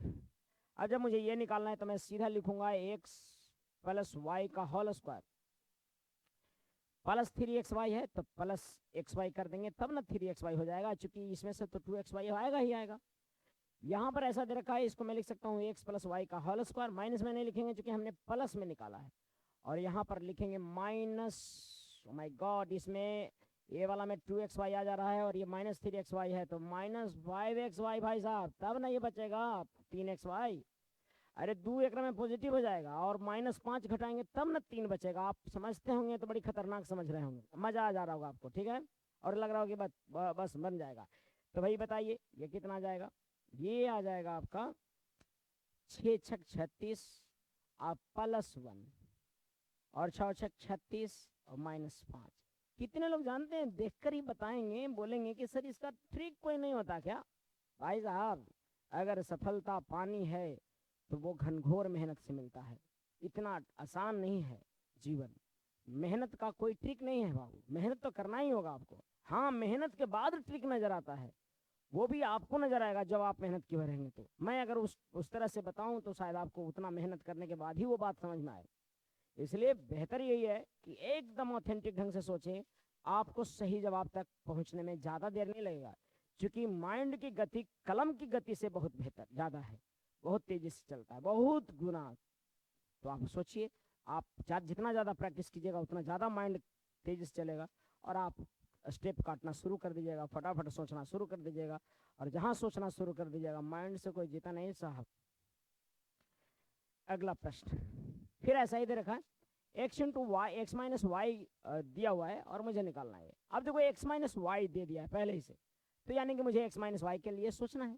अब जब मुझे ये निकालना है तो मैं सीधा लिखूंगा x प्लस वाई का होल स्क्वायर, प्लस 3xy है तो प्लस xy कर देंगे तब ना 3xy हो जाएगा, चूंकि इसमें से तो 2xy आएगा ही आएगा। यहाँ पर ऐसा दे रखा है, इसको मैं लिख सकता हूँ x प्लस वाई का होल स्क्वायर, माइनस में नहीं लिखेंगे चूंकि हमने प्लस में निकाला है, और यहाँ पर लिखेंगे माइनस, ओ माय गॉड, इसमें ये वाला में 2xy आ जा रहा है और ये माइनस 3xy है, तो माइनस 5xy भाई साहब, तब ना ये बचेगा 3xy। अरे 2 एक में पॉजिटिव हो जाएगा और -5 घटाएंगे तब ना 3 बचेगा। आप समझते होंगे तो बड़ी खतरनाक समझ रहे होंगे, मजा आ जा रहा होगा आपको, ठीक है, और लग रहा होगा कि बस बन जाएगा। तो भाई बताइए ये कितना आ जाएगा? ये आ जाएगा आपका 6 × 6 = 36 आप +1 और 6 × 6 = 36 और -5। कितने लोग जानते हैं? देखकर ही बताएंगे, बोलेंगे कि सर इसका ट्रिक कोई नहीं होता क्या? भाई साहब, अगर सफलता पानी है तो वो घनघोर मेहनत से मिलता है, इतना आसान नहीं है जीवन। मेहनत का कोई ट्रिक नहीं है बाबू, मेहनत तो करना ही होगा आपको। हाँ, मेहनत के बाद ट्रिक नजर आता है, वो भी आपको नजर आएगा जब आप मेहनत किए रहेंगे। तो मैं अगर उस तरह से बताऊं तो शायद आपको उतना मेहनत करने के बाद ही वो बात समझ में आए। इसलिए बेहतर यही है कि एकदम ऑथेंटिक ढंग से सोचें, आपको सही जवाब तक पहुंचने में ज़्यादा देर नहीं लगेगा, क्योंकि माइंड की गति कलम की गति से बहुत बेहतर ज़्यादा है, बहुत तेजी से चलता है, बहुत गुना। तो आप सोचिए, आप जितना ज़्यादा प्रैक्टिस कीजिएगा उतना ज़्यादा माइंड तेजी से चलेगा, और आप स्टेप काटना शुरू कर दीजिएगा, फटाफट सोचना शुरू कर दीजिएगा, और जहाँ सोचना शुरू कर दीजिएगा माइंड से कोई जीता नहीं साहब। अगला प्रश्न फिर ऐसा ही दे रखा है, x into y, x minus y दिया हुआ है और मुझे निकालना है। अब देखो x माइनस वाई दे दिया है पहले ही से, तो यानी कि मुझे x माइनस वाई के लिए सोचना है।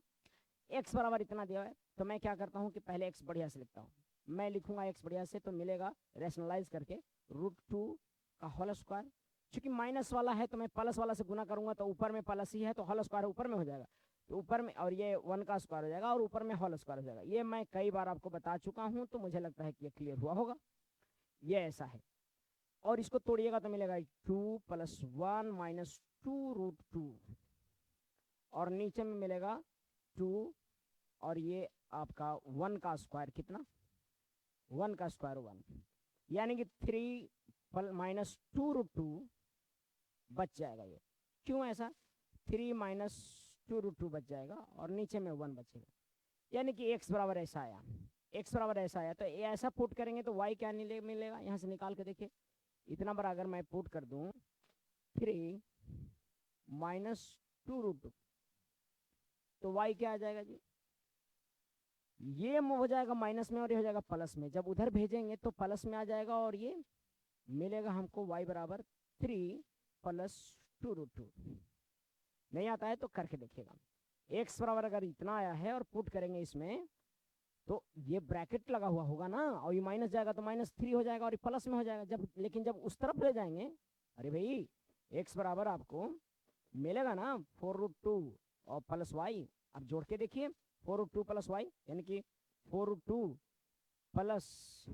x बराबर इतना दिया है, तो मैं क्या करता हूँ कि पहले x बढ़िया से लिखता हूँ। मैं लिखूंगा x बढ़िया से, तो मिलेगा रेशनलाइज करके √2 का होल स्क्वायर। चूंकि माइनस वाला है तो मैं प्लस वाला से गुना करूंगा, तो ऊपर में प्लस ही है तो होल स्क्वायर ऊपर में हो जाएगा, तो ऊपर में, और ये 1 का स्क्वायर हो जाएगा और ऊपर में होल स्क्वायर हो जाएगा। ये मैं कई बार आपको बता चुका हूँ, तो मुझे लगता है कि ये क्लियर हुआ होगा। ये ऐसा है, और इसको तोड़िएगा तो मिलेगा 2 + 1 - 2√2, और नीचे में मिलेगा 2, और ये आपका 1 का स्क्वायर कितना, 1 का स्क्वायर 1, यानी कि 3 - 2√2 बच जाएगा। ये क्यों ऐसा? 3 - 2√2 बच जाएगा और नीचे में 1 बचेगा, यानी कि x बराबर ऐसा आया, x बराबर ऐसा आया। तो ये ऐसा पुट करेंगे तो y क्या मिलेगा, यहाँ से निकाल के देखिए। इतना बड़ा अगर मैं पुट कर दूं 3 - 2√2, तो y क्या आ जाएगा जी? ये हो जाएगा माइनस में और ये हो जाएगा प्लस में। जब उधर भेजेंगे तो प्लस में आ जाएगा, और ये मिलेगा हमको y बराबर 3 + 2√2। नहीं आता है तो करके देखिएगा। x बराबर अगर इतना आया है और पुट करेंगे इसमें, तो ये ब्रैकेट लगा हुआ होगा ना, और ये माइनस जाएगा तो -3 हो जाएगा और ये प्लस में हो जाएगा। लेकिन जब उस तरफ ले जाएंगे, अरे भाई x बराबर आपको मिलेगा ना 4√2 और प्लस वाई। अब जोड़ के देखिए 4√2 + वाई, यानी कि 4√2 +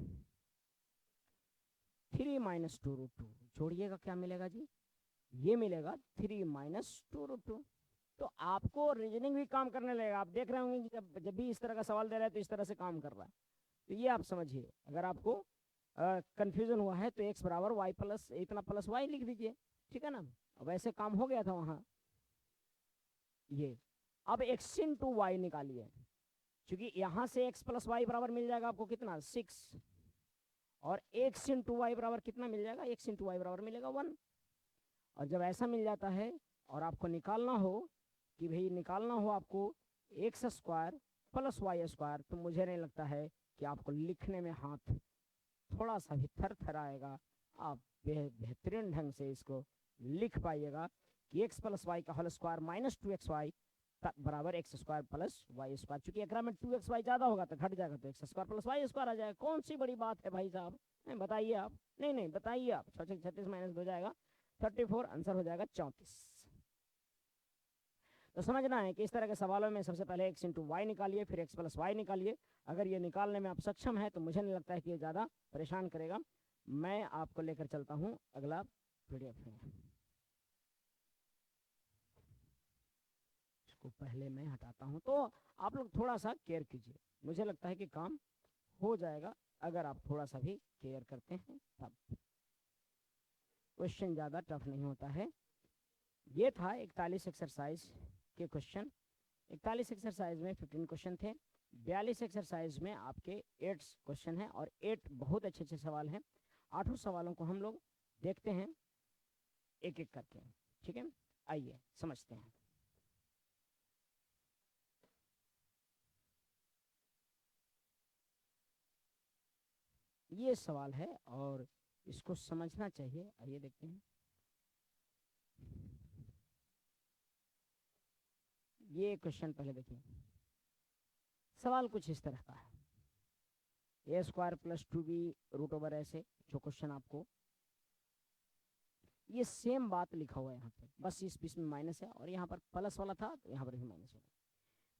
3 - 2√2, जोड़िएगा क्या मिलेगा जी? ये मिलेगा 3 माइनस 2√2। तो आपको रीजनिंग भी काम करने लगेगा। आप देख रहे होंगे कि जब जब भी इस तरह का सवाल दे रहा है तो इस तरह से काम कर रहा है। तो ये आप समझिए, अगर आपको कंफ्यूजन हुआ है तो एक्स बराबर वाई प्लस इतना प्लस वाई लिख दीजिए, ठीक है ना। अब ऐसे काम हो गया था वहाँ। ये अब एक्स इंटू वाई निकालिए, क्योंकि यहाँ से एक्स प्लस वाई बराबर मिल जाएगा आपको कितना 6, और एक्स इंटू वाई बराबर कितना मिल जाएगा, एक्स इंटू वाई बराबर मिलेगा 1। और जब ऐसा मिल जाता है और आपको निकालना हो कि भाई निकालना हो आपको x square plus y square, तो मुझे नहीं लगता है कि आपको लिखने में हाथ थोड़ा सा भी थर थर आएगा। आप बेहतरीन ढंग से इसको लिख पाइएगा कि एक्स प्लस वाई का होल स्क्वायर माइनस 2xy बराबर x square plus y square. चूंकि एकरा में 2xy ज्यादा होगा तो घट जाएगा, तो x square plus y square आ जाएगा। कौन सी बड़ी बात है भाई साहब, बताइए आप। नहीं नहीं बताइए आप। 36 माइनस हो जाएगा 34, आंसर हो जाएगा 34। तो समझना है कि इस तरह के सवालों में सबसे पहले एक्स इंटू वाई निकालिए, फिर एक्स प्लस वाई निकालिए। अगर ये निकालने में आप सक्षम है तो मुझे नहीं लगता है कि ये ज़्यादा परेशान करेगा। मैं आपको लेकर चलता हूँ अगला पीडीएफ में। इसको पहले मैं हटाता हूँ, तो आप लोग थोड़ा सा केयर कीजिए। मुझे लगता है कि काम हो जाएगा अगर आप थोड़ा सा भी केयर करते हैं तब। क्वेश्चन ज़्यादा टफ नहीं होता है। ये था 41 एक्सरसाइज के क्वेश्चन। 41 एक्सरसाइज में 15 क्वेश्चन थे। 42 एक्सरसाइज में आपके 8 क्वेश्चन हैं और 8 बहुत अच्छे अच्छे सवाल हैं। 8 सवालों को हम लोग देखते हैं एक एक करके, ठीक है। आइए समझते हैं। ये सवाल है और इसको समझना चाहिए। आइए देखते हैं। ये क्वेश्चन पहले देखिए। सवाल कुछ इस तरह का है, a square plus 2b root over ऐसे जो क्वेश्चन आपको, ये सेम बात लिखा हुआ है यहाँ पे, बस इस बीच में माइनस है और यहाँ पर प्लस वाला था तो यहाँ पर भी माइनस होगा।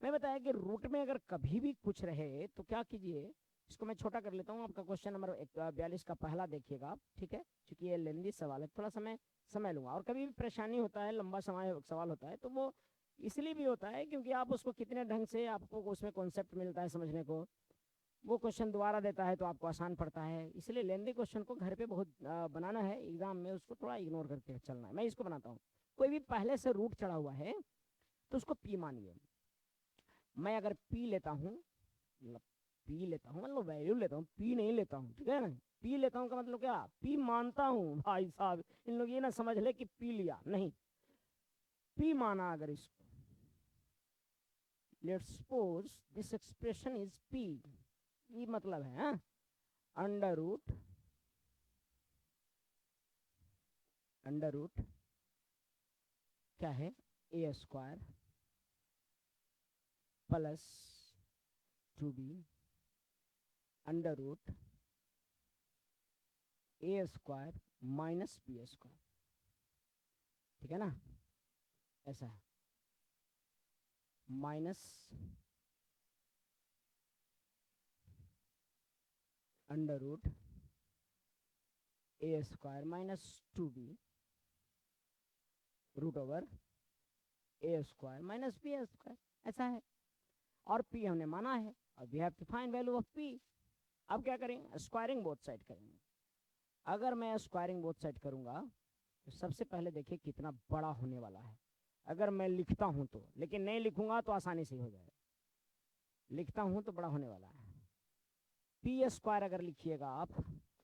मैं बताया कि रूट में अगर कभी भी कुछ रहे तो क्या कीजिए, इसको मैं छोटा कर लेता हूँ। आपका क्वेश्चन नंबर 42 का पहला देखिएगा आप, ठीक है, क्योंकि ये लेंदी सवाल है, थोड़ा समय लूंगा। और कभी भी परेशानी होता है, लंबा समय सवाल होता है, तो वो इसलिए भी होता है क्योंकि आप उसको कितने ढंग से आपको उसमें कॉन्सेप्ट मिलता है समझने को। वो क्वेश्चन दोबारा देता है तो आपको आसान पड़ता है, इसलिए लेंदी क्वेश्चन को घर पे बहुत बनाना है, एग्जाम में उसको थोड़ा इग्नोर करके चलना है। मैं इसको बनाता हूँ। कोई भी पहले से रूट चढ़ा हुआ है तो उसको पी मानिए। मैं अगर पी लेता हूँ, मतलब वैल्यू लेता हूँ, पी नहीं लेता हूँ, ठीक है ना। पी लेता हूँ का मतलब क्या, पी मानता हूँ भाई साहब। इन लोग ये ना समझ ले कि पी लिया, नहीं, पी माना। अगर इसको let's suppose this expression is P, ये मतलब है अंडर रूट क्या है, a square plus 2b under root a square minus B square, ठीक है ना। ऐसा है, minus under root a square minus 2b root over a square minus B square, ऐसा है। और पी हमने माना है, और we have to find value of P. अब क्या करें, स्क्वायरिंग बोथ साइड करेंगे। अगर मैं स्क्वायरिंग बोथ साइड करूंगा तो सबसे पहले देखिए कितना बड़ा होने वाला है। अगर मैं लिखता हूं तो, लेकिन नहीं लिखूंगा तो आसानी से हो जाएगा। लिखता हूं तो बड़ा होने वाला है। पी स्क्वायर अगर लिखिएगा आप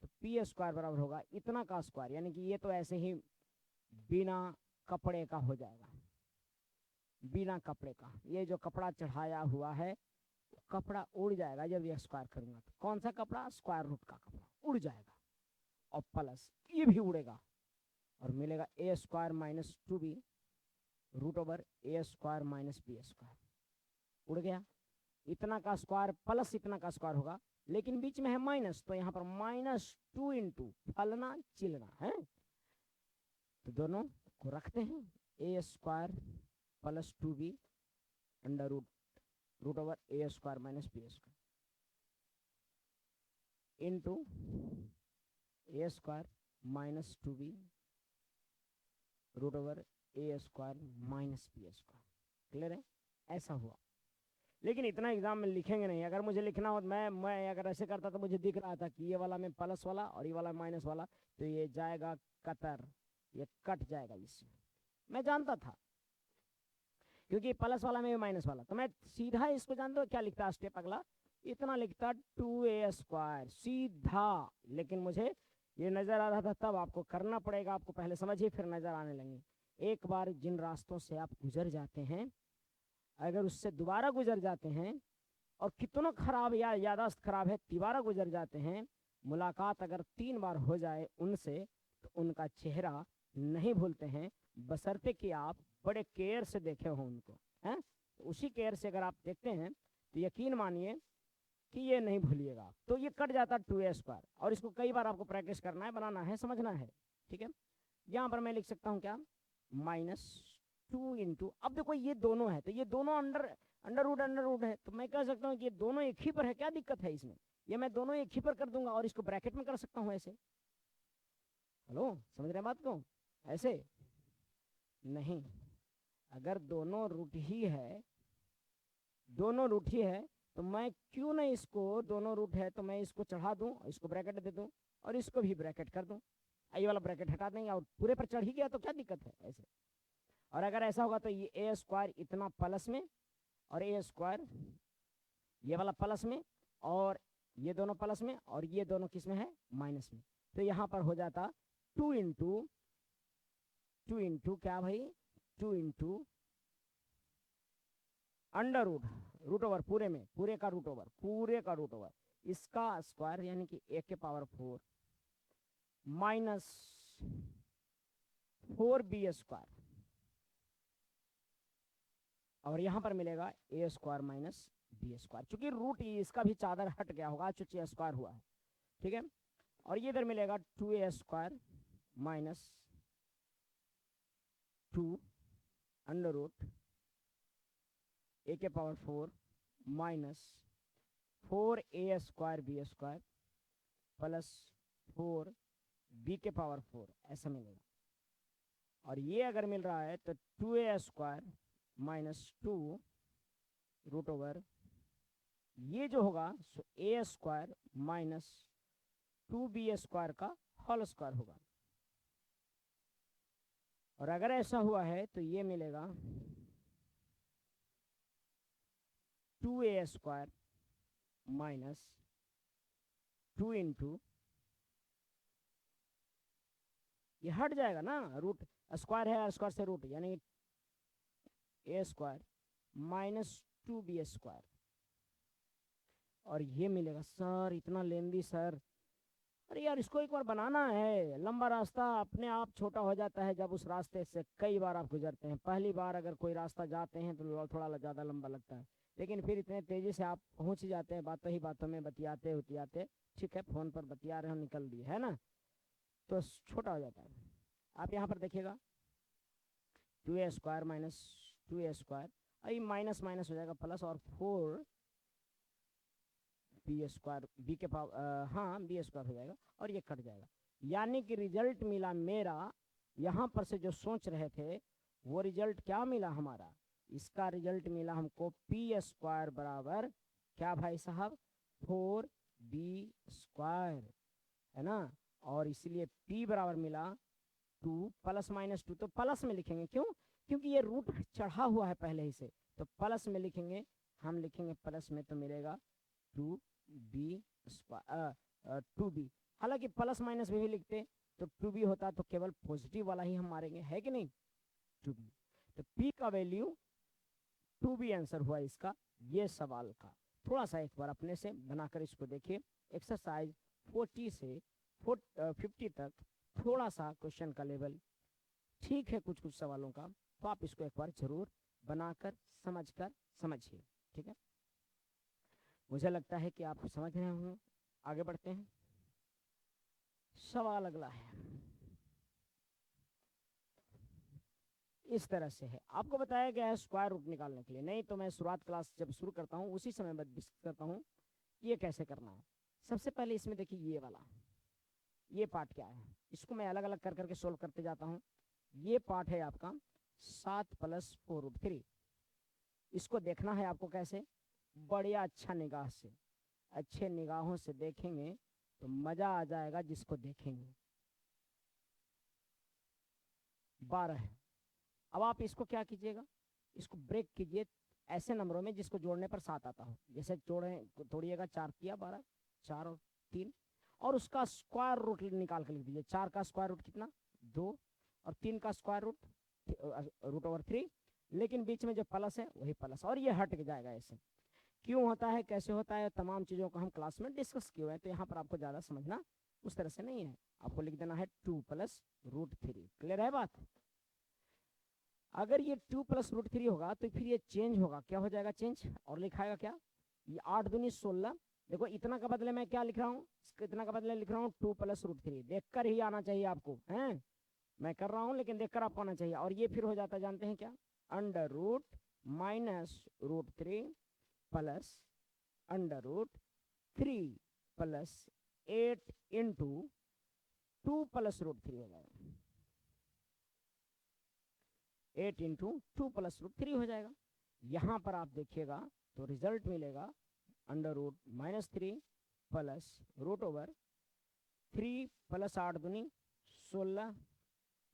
तो पी स्क्वायर बराबर होगा इतना का स्क्वायर, यानी कि ये तो ऐसे ही बिना कपड़े का हो जाएगा। बिना कपड़े का, ये जो कपड़ा चढ़ाया हुआ है कपड़ा उड़ जाएगा जब ये स्क्वायर करूंगा तो। कौन सा कपड़ा, स्क्वायर रूट का कपड़ा उड़ जाएगा, और प्लस ये भी उड़ेगा, और मिलेगा a square minus 2b root over a square minus B square. उड़ गया। इतना का स्क्वायर प्लस इतना का स्क्वायर होगा, लेकिन बीच में है माइनस, तो यहाँ पर -2 इंटू फलना चिलना है, तो दोनों को रखते हैं। A square plus 2b under root over a square minus B square into a square minus 2b root over a square minus B square. Clear है? ऐसा हुआ। लेकिन इतना एग्जाम में लिखेंगे नहीं। अगर मुझे लिखना हो तो मैं अगर ऐसे करता तो मुझे दिख रहा था कि ये वाला में प्लस वाला और ये वाला माइनस वाला, तो ये जाएगा कतर, ये कट जाएगा इससे। मैं जानता था क्योंकि प्लस वाला में माइनस वाला, तो मैं सीधा इसको जानता हूँ क्या लिखता स्टेप अगला, इतना लिखता 2a स्क्वायर सीधा। लेकिन मुझे ये नज़र आ रहा था तब आपको करना पड़ेगा, आपको पहले समझिए फिर नज़र आने लगे। एक बार जिन रास्तों से आप गुजर जाते हैं, अगर उससे दोबारा गुजर जाते हैं, और कितना खराब या यादाश्त खराब है, दोबारा गुजर जाते हैं, मुलाकात अगर 3 बार हो जाए उनसे, तो उनका चेहरा नहीं भूलते हैं, बशर्ते कि आप बड़े केयर से देखे हो उनको, हैं? तो उसी केयर से अगर आप देखते हैं तो यकीन मानिए कि ये नहीं भूलिएगा। तो ये कट जाता 2a स्क्वायर, और इसको कई बार आपको प्रैक्टिस करना है, बनाना है, समझना है। ठीक है, यहाँ पर मैं लिख सकता हूँ क्या, -2 इंटू, अब देखो ये दोनों है तो ये दोनों अंडर रूट है, तो मैं कह सकता हूँ कि ये दोनों एक ही पर है, क्या दिक्कत है इसमें? ये मैं दोनों एक ही पर कर दूंगा और इसको ब्रैकेट में कर सकता हूँ ऐसे। हेलो, समझ रहे हैं बात को? ऐसे नहीं, अगर दोनों रूट ही है, दोनों रूट ही है, तो मैं क्यों नहीं इसको, दोनों रूट है तो मैं इसको चढ़ा दूं, इसको ब्रैकेट दे दूं और इसको भी ब्रैकेट कर दूं, ये वाला ब्रैकेट हटा देंगे और पूरे पर चढ़ ही गया तो क्या दिक्कत है ऐसे। और अगर ऐसा होगा तो ये ए स्क्वायर इतना प्लस में और ए स्क्वायर ये वाला प्लस में और ये दोनों प्लस में और ये दोनों किस में है, माइनस में। तो यहाँ पर हो जाता 2 इंटू क्या भाई, 2 इंटू अंडर रूट ओवर पूरे में, पूरे का रूट ओवर इसका स्क्वायर यानी कि a के पावर 4 माइनस 4b स्क्वायर, और यहां पर मिलेगा a square minus B square, चूंकि रूट इसका भी चादर हट गया होगा चूंकि स्क्वायर हुआ है। ठीक है, और ये इधर मिलेगा 2a square minus 2 under root a के power 4 minus 4a square B square plus 4b के पावर 4, ऐसा मिलेगा। और ये अगर मिल रहा है तो 2a square minus 2 root over ये जो होगा सो a square minus 2b square का होल स्क्वायर होगा। और अगर ऐसा हुआ है तो ये मिलेगा 2a स्क्वायर माइनस 2 इंटू, ये हट जाएगा ना, रूट स्क्वायर है, स्क्वायर से रूट यानी a square minus 2b square, और ये मिलेगा सर इतना लेंदी सर, अरे यार इसको एक बार बनाना है, लंबा रास्ता अपने आप छोटा हो जाता है जब उस रास्ते से कई बार आप गुजरते हैं। पहली बार अगर कोई रास्ता जाते हैं तो थोड़ा ज़्यादा लंबा लगता है, लेकिन फिर इतने तेज़ी से आप पहुंच जाते हैं, बातों ही बातों में बतियाते उतियाते, ठीक है फ़ोन पर बतिया रहे हो निकल दिए है ना, तो छोटा हो जाता है। आप यहाँ पर देखिएगा 2a square minus 2a square, अभी माइनस माइनस हो जाएगा प्लस, और 4 बी स्क्वायर बी के पावर हाँ बी स्क्वायर हो जाएगा और ये कट जाएगा। यानी कि रिजल्ट मिला मेरा, यहाँ पर से जो सोच रहे थे वो रिजल्ट क्या मिला हमारा, इसका रिजल्ट मिला हमको पी स्क्वायर बराबर क्या भाई साहब, 4b स्क्वायर, है ना। और इसलिए p बराबर मिला 2 प्लस माइनस 2, तो प्लस में लिखेंगे, क्यों, क्योंकि ये रूट चढ़ा हुआ है पहले ही से, तो प्लस में लिखेंगे, हम लिखेंगे प्लस में, तो मिलेगा 2b स्क्वायर 2b। हालांकि प्लस माइनस भी लिखते तो 2b होता, तो केवल पॉजिटिव वाला ही हम मारेंगे, है कि नहीं, 2b। तो p का वैल्यू 2b आंसर हुआ इसका ये सवाल का। थोड़ा सा एक बार अपने से बनाकर इसको देखिए, एक्सरसाइज 40 से 50 तक थोड़ा सा क्वेश्चन का लेवल ठीक है कुछ कुछ सवालों का, तो आप इसको एक बार जरूर बनाकर समझिए। ठीक है, मुझे लगता है कि आप समझ रहे होंगे। आगे बढ़ते हैं, सवाल अगला है, इस तरह से है, आपको बताया गया है स्क्वायर रूट निकालने के लिए, नहीं तो मैं शुरुआत क्लास जब शुरू करता हूँ उसी समय डिस्कस करता हूँ ये कैसे करना है। सबसे पहले इसमें देखिए ये वाला, ये पार्ट क्या है, इसको मैं अलग अलग कर करके सोल्व करते जाता हूँ। ये पार्ट है आपका 7 + 4√3। इसको देखना है आपको कैसे, बढ़िया अच्छा निगाह से, अच्छे निगाहों से देखेंगे तो मजा आ जाएगा जिसको देखेंगे। 12 है। अब आप इसको क्या कीजिएगा, इसको ब्रेक कीजिए ऐसे नंबरों में जिसको जोड़ने पर 7 आता हो। जैसे तोड़िएगा, 4 किया 12, 4 और 3, और उसका स्क्वायर रूट निकाल के लिख दीजिए। 4 का स्क्वायर रूट कितना, 2, और 3 का स्क्वायर रूट √3, लेकिन बीच में जो प्लस है वही प्लस, और ये हट जाएगा। ऐसे क्यों होता है, कैसे होता है, तमाम चीज़ों को हम क्लास में डिस्कस किए हुए हैं, तो यहाँ पर आपको ज़्यादा समझना उस तरह से नहीं है। आपको लिख देना है 2 + √3। क्लियर है बात। अगर ये 2 + √3 होगा तो फिर ये चेंज होगा, क्या हो जाएगा चेंज, और लिखाएगा क्या, ये 8 दूनी 16। देखो इतना का बदले मैं क्या लिख रहा हूँ, इतना का बदले लिख रहा हूँ 2 + √3। देखकर ही आना चाहिए आपको, हैं मैं कर रहा हूँ लेकिन देखकर आपको आना चाहिए। और ये फिर हो जाता है, जानते हैं क्या, √-√3 प्लस √3 + 8 इंटू 2 + √3 हो जाएगा। 8 इंटू 2 + √3 हो जाएगा। यहाँ पर आप देखिएगा तो रिजल्ट मिलेगा √-3 प्लस √3 + 8 दूनी 16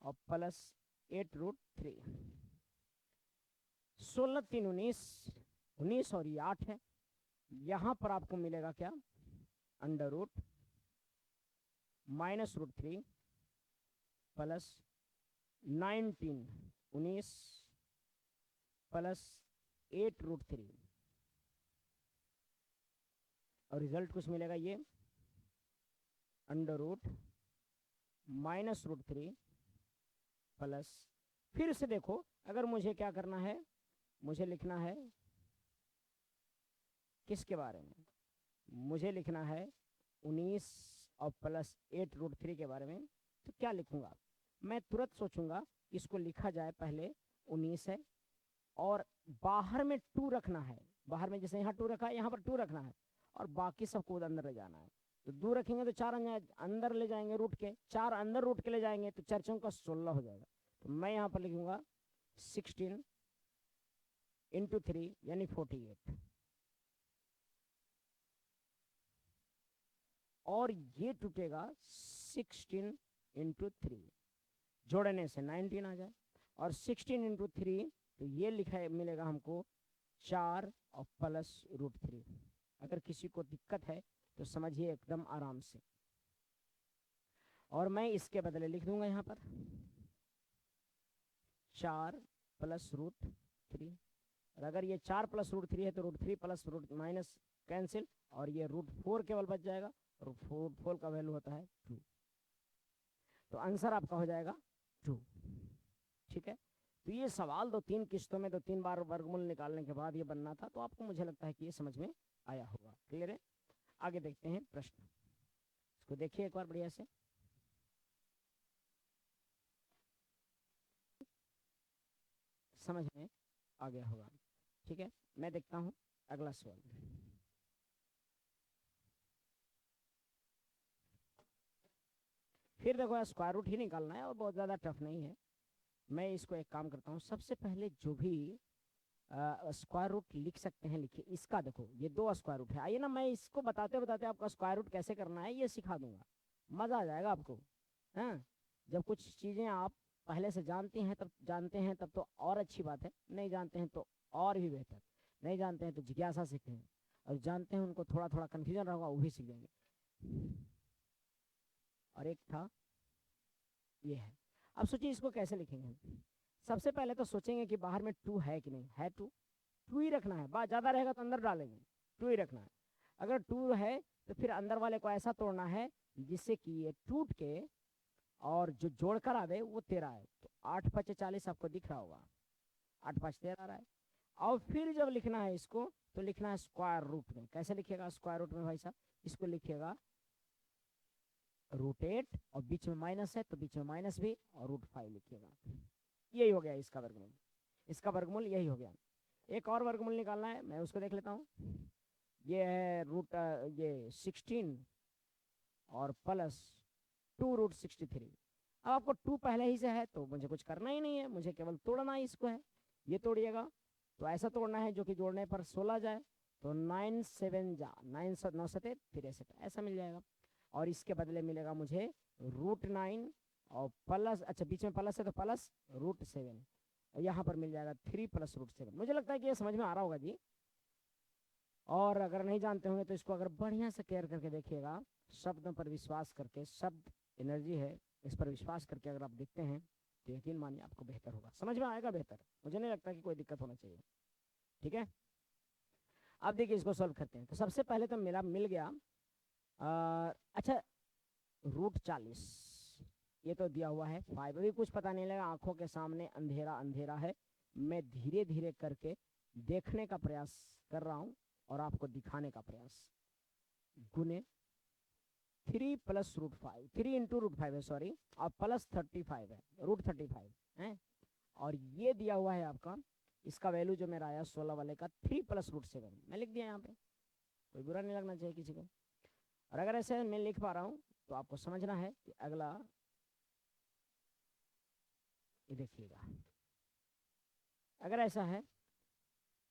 और प्लस 8√3। 16 3 19 और ये 8 है। यहाँ पर आपको मिलेगा क्या, √-√3 प्लस 19 प्लस 8√3, और रिजल्ट कुछ मिलेगा ये √-√3 प्लस, फिर से देखो अगर मुझे क्या करना है, मुझे लिखना है किसके बारे में, मुझे लिखना है 19 और प्लस 8√3 के बारे में, तो क्या लिखूंगा, मैं तुरंत सोचूंगा इसको लिखा जाए पहले 19 है, और बाहर में 2 रखना है। बाहर में जैसे यहाँ 2 रखा है, यहाँ पर 2 रखना है, और बाकी सबको अंदर ले जाना है। तो 2 रखेंगे तो 4 अंदर ले जाएंगे रूट के, 4 अंदर रूट के ले जाएंगे तो 4 चौका 16 हो जाएगा। तो मैं यहाँ पर लिखूंगा 16 इंटू 3 यानी 48, और ये टूटेगा 16 इंटू 3, जोड़ने से 19 आ जाए, और 16 इंटू 3 तो ये लिखा है मिलेगा हमको 4 और प्लस √3। अगर किसी को दिक्कत है तो समझिए एकदम आराम से, और मैं इसके बदले लिख दूंगा यहाँ पर 4 प्लस √3, और अगर ये 4 + √3 है तो √3 प्लस माइनस कैंसिल, और ये √4 केवल बच जाएगा, और √4 का वैल्यू होता है 2, तो आंसर आपका हो जाएगा 2। ठीक है, तो ये सवाल 2-3 किस्तों में 2-3 बार वर्गमूल निकालने के बाद ये बनना था, तो आपको मुझे लगता है कि ये समझ में आया होगा। क्लियर है, आगे देखते हैं प्रश्न, इसको देखिए एक बार बढ़िया से, समझ में आ गया होगा। ठीक है, मैं देखता हूँ अगला सवाल। फिर देखो स्क्वायर रूट ही निकालना है और बहुत ज़्यादा टफ नहीं है। मैं इसको एक काम करता हूँ, सबसे पहले जो भी स्क्वायर रूट लिख सकते हैं लिखिए। इसका देखो ये 2 स्क्वायर रूट है, आइए ना मैं इसको बताते बताते आपका स्क्वायर रूट कैसे करना है ये सिखा दूंगा, मज़ा आ जाएगा आपको। हाँ, जब कुछ चीज़ें आप पहले से जानते हैं तब तो और अच्छी बात है, नहीं जानते हैं तो और भी बेहतर। नहीं जानते हैं तो जिज्ञासा सीखें, और जानते हैं उनको थोड़ा थोड़ा कन्फ्यूजन रहेगा वो भी सीख जाएंगे। और एक था ये है। अब सोचिए इसको कैसे लिखेंगे हम। सबसे पहले तो सोचेंगे कि बाहर में 2 है कि नहीं है, 2 ही रखना है, बात ज़्यादा रहेगा तो अंदर डालेंगे, 2 ही रखना है। अगर 2 है तो फिर अंदर वाले को ऐसा तोड़ना है जिससे कि ये टूट के और जो जोड़ कर आवे वो 13 है। तो 8 × 5 = 40 आपको दिख रहा होगा, 8 × 5 = 13 आ रहा है। और फिर जब लिखना है इसको तो लिखना है स्क्वायर रूट में। कैसे लिखिएगा स्क्वायर रूट में भाई साहब, इसको लिखिएगा √8 और बीच में माइनस है तो बीच में माइनस भी, और √5 लिखिएगा। यही हो गया इसका वर्गमूल, इसका वर्गमूल यही हो गया। एक और वर्गमूल निकालना है, मैं उसको देख लेता हूँ। ये है ये 16 और प्लस 2 √63। अब आपको 2 पहले ही से है तो मुझे कुछ करना ही नहीं है, मुझे केवल तोड़ना ही इसको है। ये तोड़िएगा तो ऐसा तोड़ना है जो कि जोड़ने पर 16 जाए, तो 9 7 जा 9 9 7 63 ऐसा मिल जाएगा। और इसके बदले मिलेगा मुझे √9 और प्लस, अच्छा बीच में प्लस है तो प्लस √7, और यहाँ पर मिल जाएगा 3 + √7। मुझे लगता है कि ये समझ में आ रहा होगा जी। और अगर नहीं जानते होंगे तो इसको अगर बढ़िया से केयर करके देखिएगा, शब्दों पर विश्वास करके, शब्द एनर्जी है, इस पर विश्वास करके अगर आप देखते हैं तो यकीन मानिए आपको बेहतर होगा, समझ में आएगा बेहतर। मुझे नहीं लगता कि कोई दिक्कत होना चाहिए। ठीक है, अब देखिए इसको सॉल्व करते हैं। तो सबसे पहले तो मेरा मिल गया अच्छा √40, ये तो दिया हुआ है 5। अभी कुछ पता नहीं लगा, आंखों के सामने अंधेरा अंधेरा है, मैं धीरे धीरे करके देखने का प्रयास कर रहा हूँ और आपको दिखाने का प्रयास। गुने 3 + √5, 3 × √5 है सॉरी, और प्लस 35 है, √35 है। और ये दिया हुआ है आपका, इसका वैल्यू जो मेरा आया 16 वाले का 3 + √7, मैं लिख दिया यहाँ पे, कोई बुरा नहीं लगना चाहिए किसी को। और अगर ऐसे मैं लिख पा रहा हूँ तो आपको समझना है कि अगला ये देखिएगा, अगर ऐसा है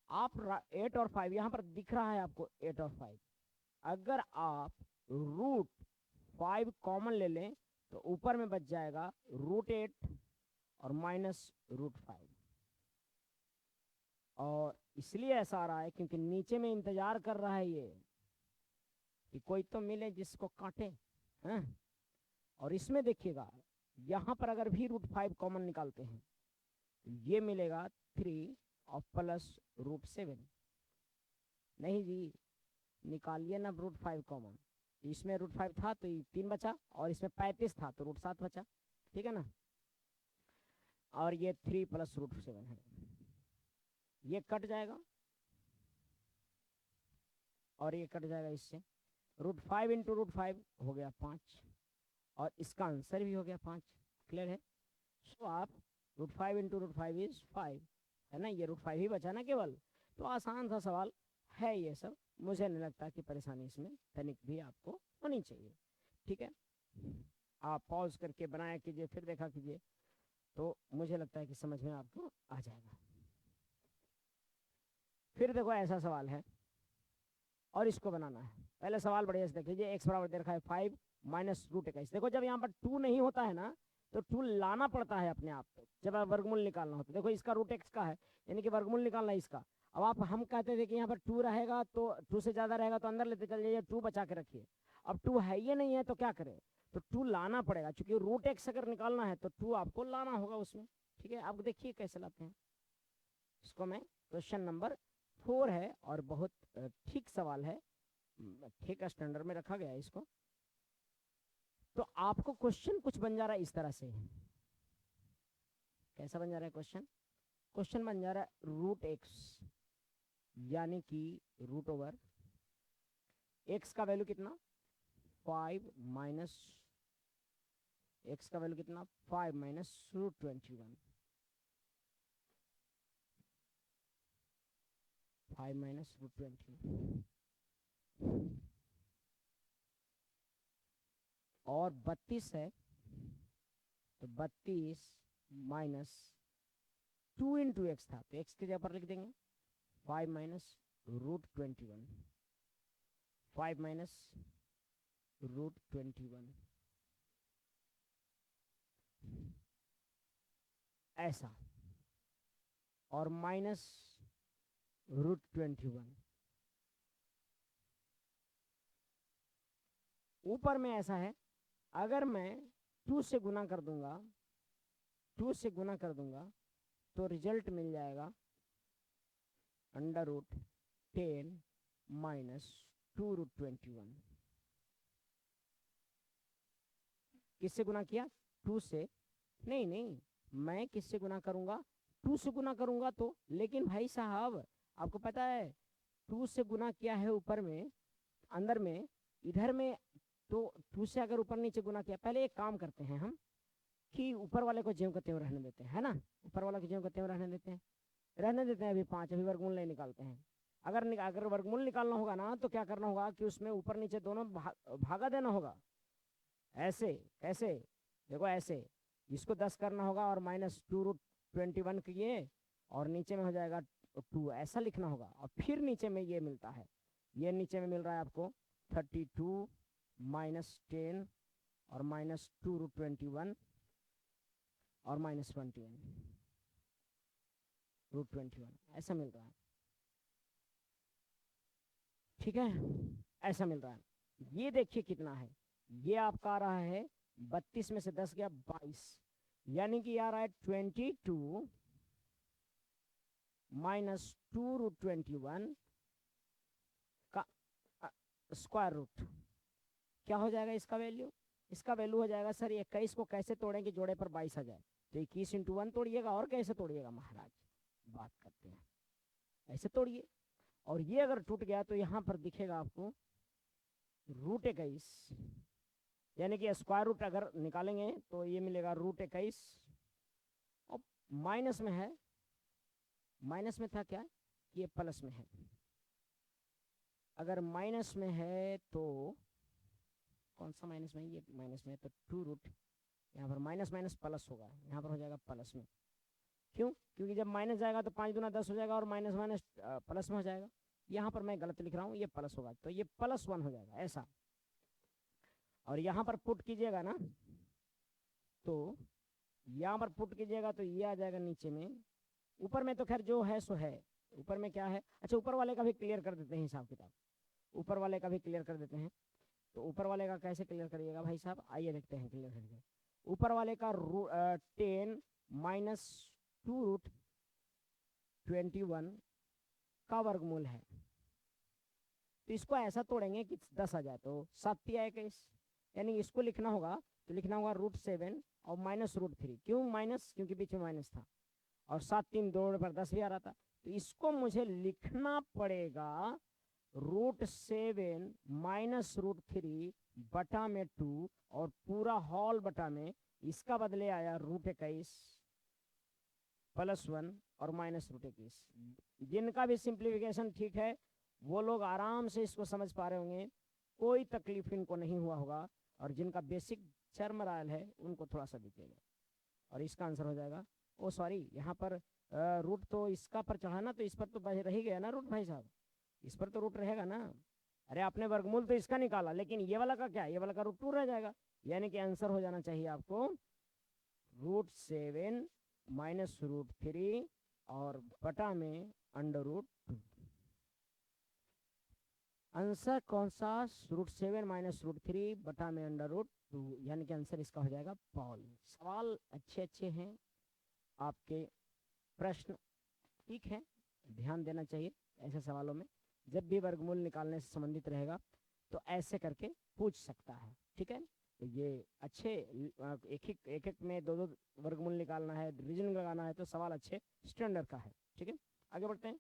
आप 8 और 5 यहाँ पर दिख रहा है आपको 8 और 5, अगर आप √5 कॉमन ले लें तो ऊपर में बच जाएगा √8 और -√5। और इसलिए ऐसा आ रहा है क्योंकि नीचे में इंतजार कर रहा है ये कि कोई तो मिले जिसको काटे हैं। और इसमें देखिएगा यहाँ पर अगर भी √5 कॉमन निकालते हैं तो ये मिलेगा 3 और प्लस √7। नहीं जी, निकालिए ना √5 कॉमन, इसमें √5 था तो ये 3 बचा, और इसमें 35 था तो √7 बचा, ठीक है ना। और ये 3 + √7 है, ये कट जाएगा और ये कट जाएगा इससे, √5 × √5 हो गया 5, और इसका आंसर भी हो गया 5। क्लियर है। सो आप √5 × √5 इज 5, है ना, ये √5 ही बचा ना केवल। तो आसान सा सवाल है ये सब, मुझे नहीं लगता कि परेशानी इसमें तनिक भी आपको होनी चाहिए। ठीक है, आप पॉज करके बनाया कीजिए, फिर देखा कीजिए, तो मुझे लगता है कि समझ में आपको आ जाएगा। फिर देखो ऐसा सवाल है और इसको बनाना है। पहले सवाल बढ़िया से देख लीजिए, x बराबर दे रखा है 5 - √21। देखो जब यहाँ पर 2 नहीं होता है ना तो 2 लाना पड़ता है अपने आप को, जब वर्गमूल निकालना होता है। देखो इसका √x का है, यानी कि वर्गमूल निकालना है इसका। अब आप हम कहते थे कि यहाँ पर 2 रहेगा तो 2 से ज़्यादा रहेगा तो अंदर लेते चल जाइए, 2 बचा के रखिए। अब 2 है ये नहीं है तो क्या करें, तो 2 लाना पड़ेगा, चूंकि √x अगर निकालना है तो 2 आपको लाना होगा उसमें। ठीक है, आप देखिए कैसे लाते हैं इसको। मैं क्वेश्चन नंबर 4 है और बहुत ठीक सवाल है, ठीक स्टैंडर्ड में रखा गया है इसको। तो आपको क्वेश्चन कुछ बन जा रहा है इस तरह से, कैसा बन जा रहा है क्वेश्चन? क्वेश्चन बन जा रहा है √x, यानी कि √ x का वैल्यू कितना 5 माइनस x का वैल्यू कितना 5 - √21, 5 - √21, और 32 है तो 32 माइनस 2 × x था तो x की जगह पर लिख देंगे 5 - √21, 5 - √21 ऐसा, और -√21 ऊपर में ऐसा है। अगर मैं 2 से गुना कर दूंगा, 2 से गुना कर दूंगा तो रिजल्ट मिल जाएगा √10 - 2√21। किससे गुना किया? 2 से। नहीं नहीं, मैं किससे गुना करूंगा? 2 से गुना करूंगा तो, लेकिन भाई साहब आपको पता है 2 से गुना किया है ऊपर में, अंदर में, इधर में, तो 2 से अगर ऊपर नीचे गुना किया, पहले एक काम करते हैं हम कि ऊपर वाले को ज्यों का त्यों रहने देते हैं, है ना, ऊपर वाला को ज्यों का त्यों रहने देते हैं, अभी 5, अभी वर्गमूल नहीं निकालते हैं। अगर वर्गमूल निकालना होगा ना तो क्या करना होगा कि उसमें ऊपर नीचे दोनों भागा देना होगा। ऐसे कैसे? देखो ऐसे, इसको 10 करना होगा और -2√21 किए और नीचे में हो जाएगा 2, ऐसा लिखना होगा। और फिर नीचे में ये मिलता है, ये नीचे में मिल रहा है आपको 32 -10 और -2√21 और -21 ऐसा मिल रहा है। ठीक है, ऐसा मिल रहा है। ये देखिए कितना है, ये आपका आ रहा है 32 में से 10 गया 22, यानी कि आ रहा है 22 -2√21 का स्क्वायर रूट। क्या हो जाएगा इसका वैल्यू? इसका वैल्यू हो जाएगा सर 21 को कैसे तोड़ेंगे जोड़े पर 22 आ जाए, तो 21 × 1 तोड़िएगा। और कैसे तोड़िएगा महाराज, बात करते हैं, ऐसे तोड़िए। और ये अगर टूट गया तो यहाँ पर दिखेगा आपको √21, यानी कि स्क्वायर रूट अगर निकालेंगे तो ये मिलेगा √21। और माइनस में है, माइनस में था क्या, ये प्लस में है। अगर माइनस में है तो कौन सा माइनस में है, ये माइनस में है तो 2 यहाँ पर माइनस माइनस प्लस होगा, यहाँ पर हो जाएगा प्लस में। क्यों? क्योंकि जब माइनस जाएगा तो 5 × 10 हो जाएगा और माइनस माइनस प्लस में हो जाएगा। यहाँ पर मैं गलत लिख रहा हूँ, ये प्लस होगा तो ये +1 हो जाएगा ऐसा। और यहाँ पर पुट कीजिएगा ना, तो यहाँ पर पुट कीजिएगा तो ये आ जाएगा नीचे में। ऊपर में तो खैर जो है सो है, ऊपर में क्या है, अच्छा ऊपर वाले का भी क्लियर कर देते हैं हिसाब किताब, ऊपर वाले का भी क्लियर कर देते हैं। तो ऊपर वाले का कैसे क्लियर करिएगा भाई साहब, आइए देखते हैं क्लियर करके। ऊपर वाले का 10 -2√21 का वर्गमूल है, तो इसको ऐसा तोड़ेंगे कि 10 आ जाए तो 7 × 21, यानी इसको लिखना होगा तो लिखना होगा √7 और -√3। क्यों माइनस? क्योंकि बीच में माइनस था और 7 3 जोड़ पर 10 भी आ रहा था, तो इसको मुझे लिखना पड़ेगा √7 -√3 बटा में 2 और पूरा हॉल बटा में, इसका बदले आया √21 +1 और -√21। जिनका भी सिंप्लीफिकेशन ठीक है वो लोग आराम से इसको समझ पा रहे होंगे, कोई तकलीफ इनको नहीं हुआ होगा। और जिनका बेसिक चर्मरायल है उनको थोड़ा सा दिखेगा। और इसका आंसर हो जाएगा, ओ सॉरी यहाँ पर रूट तो इसका पर चढ़ा ना, तो इस पर तो रह ही गया ना रूट भाई साहब, इस पर तो रूट रहेगा ना। अरे आपने वर्गमूल तो इसका निकाला, लेकिन ये वाला का क्या, ये वाला का √2 रह जाएगा। यानी कि आंसर हो जाना चाहिए आपको √7 -√3 और बटा में √2। आंसर कौन सा? √7 -√3 बटा में √2, यानी कि आंसर इसका हो जाएगा पॉल। सवाल अच्छे अच्छे हैं आपके, प्रश्न ठीक है, ध्यान देना चाहिए ऐसे सवालों में। जब भी वर्गमूल निकालने से संबंधित रहेगा तो ऐसे करके पूछ सकता है। ठीक है, तो ये अच्छे एक एक में 2 वर्गमूल निकालना है, रीजनिंग लगाना है, तो सवाल अच्छे स्टैंडर्ड का है। ठीक है, आगे बढ़ते हैं।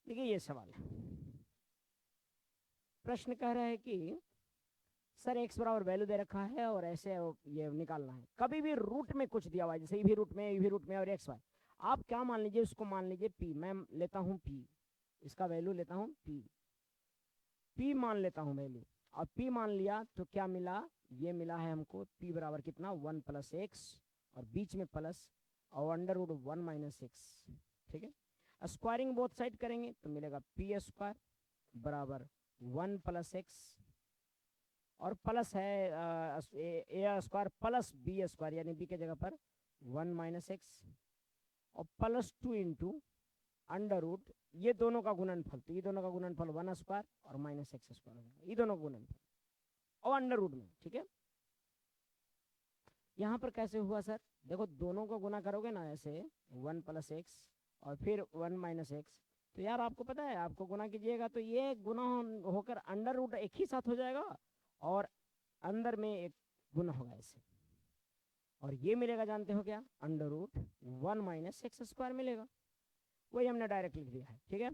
देखिए ये सवाल है, प्रश्न कह रहा है कि सर x बराबर वैल्यू दे रखा है और ऐसे ये निकालना है। कभी भी रूट में कुछ दिया हुआ है, जैसे भी रूट में, भी रूट में और x y, आप क्या मान लीजिए, उसको मान लीजिए p, मैं लेता हूँ p, इसका वैल्यू लेता हूँ p मान लेता हूँ वैल्यू। और p मान लिया तो क्या मिला, ये मिला है हमको p बराबर कितना 1 + x और बीच में प्लस और √1 - x। ठीक है, स्क्वायरिंग बोथ साइड करेंगे तो मिलेगा p² बराबर 1 + x और प्लस है a² प्लस b², यानी b के जगह पर 1 - x और +2 × √ ये दोनों का गुणनफल, तो ये दोनों का गुणनफल 1² और -x², ये दोनों का गुणनफल और √ में। ठीक है, यहाँ पर कैसे हुआ सर, देखो दोनों को गुना करोगे ना ऐसे 1 + x और फिर 1 - x, तो यार आपको पता है, आपको गुना कीजिएगा तो ये गुना होकर √ एक ही साथ हो जाएगा और अंदर में एक गुना होगा ऐसे, और ये मिलेगा जानते हो क्या, √1 - x² मिलेगा। वही हमने डायरेक्ट लिख दिया है। ठीक है,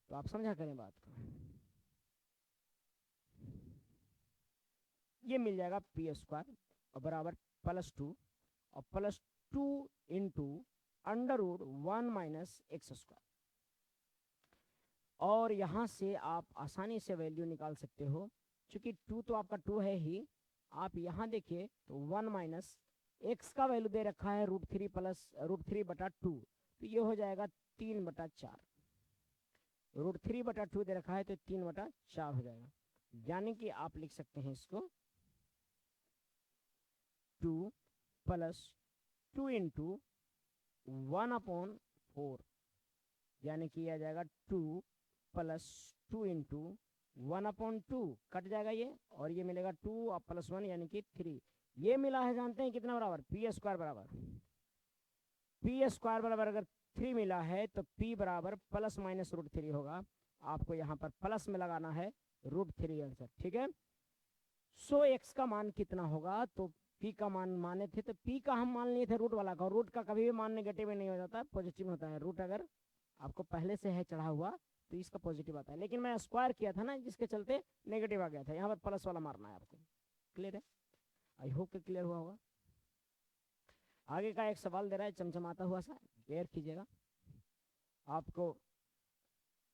तो आप समझा करें बात को, ये मिल जाएगा p² और बराबर +2 और +2 × √1 - x²। और यहाँ से आप आसानी से वैल्यू निकाल सकते हो चूंकि 2 तो आपका 2 है ही, आप यहाँ देखिए तो 1 माइनस एक्स का वैल्यू दे रखा है √3 प्लस √3/2, तो ये हो जाएगा 3/4। √3/2 दे रखा है तो 3/4 हो जाएगा। यानी कि आप लिख सकते हैं इसको 2 प्लस 2 इंटू 1/4, यानी कि यह आ जाएगा 2 प्लस 2 इंटू 1/2, कट जाएगा ये, और ये मिलेगा 2 और प्लस 1 यानी कि 3। ये मिला है, जानते हैं कितना बराबर, पी स्क्वायर बराबर, पी स्क्वायर बराबर अगर 3 मिला है तो p बराबर प्लस माइनस √3 होगा। आपको यहाँ पर प्लस में लगाना है √3 आंसर, ठीक है। सो x का मान कितना होगा, तो p का मान माने थे तो p का हम मान लिए थे रूट वाला का, रूट का कभी भी मान नेगेटिव में नहीं हो जाता, पॉजिटिव होता है। रूट अगर आपको पहले से है चढ़ा हुआ तो इसका पॉजिटिव आता है, लेकिन मैं स्क्वायर किया था ना जिसके चलते नेगेटिव आ गया था, यहाँ पर प्लस वाला मारना है आपको। क्लियर है, आई होप कि क्लियर हुआ होगा। आगे का एक सवाल दे रहा है चमचमाता हुआ सा, केयर कीजिएगा। आपको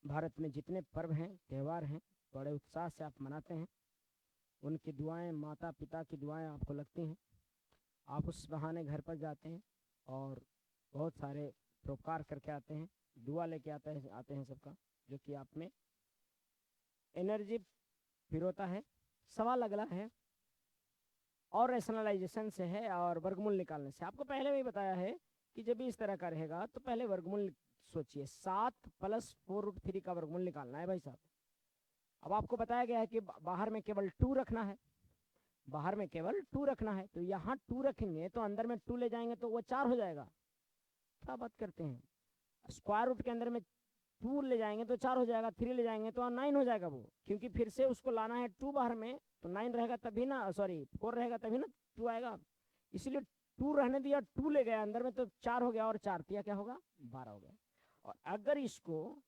भारत में जितने पर्व हैं त्यौहार हैं बड़े उत्साह से आप मनाते हैं, उनकी दुआएं, माता पिता की दुआएं आपको लगती हैं। आप उस बहाने घर पर जाते हैं और बहुत सारे परोपकार करके आते हैं, दुआ लेके आते हैं सबका, जो कि आप में एनर्जी फिरोता है। सवाल अगला है और रैशनलाइजेशन से है और वर्गमूल निकालने से। आपको पहले भी बताया है कि जब भी इस तरह का रहेगा तो पहले वर्गमूल सोचिए, 7 प्लस 4√3 का वर्गमूल निकालना है भाई साहब। अब आपको बताया गया है कि बाहर में केवल 2 रखना है, बाहर में केवल 2 रखना है, तो यहाँ 2 रखेंगे तो अंदर में 2 ले जाएंगे तो वो 4 हो जाएगा। क्या बात करते हैं, स्क्वायर रूट के अंदर में 2 ले जाएंगे तो 4 हो जाएगा, 3 ले जाएंगे तो 9 हो जाएगा वो, क्योंकि फिर से उसको लाना है 2 बाहर में, तो 9 रहेगा तभी ना, सॉरी 4 रहेगा तभी ना 2 आएगा। इसलिए 2 रहने दिया, 2 ले गया अंदर में तो 4 हो गया, और 4 तिया क्या होगा, 12 हो गया। और अगर इसको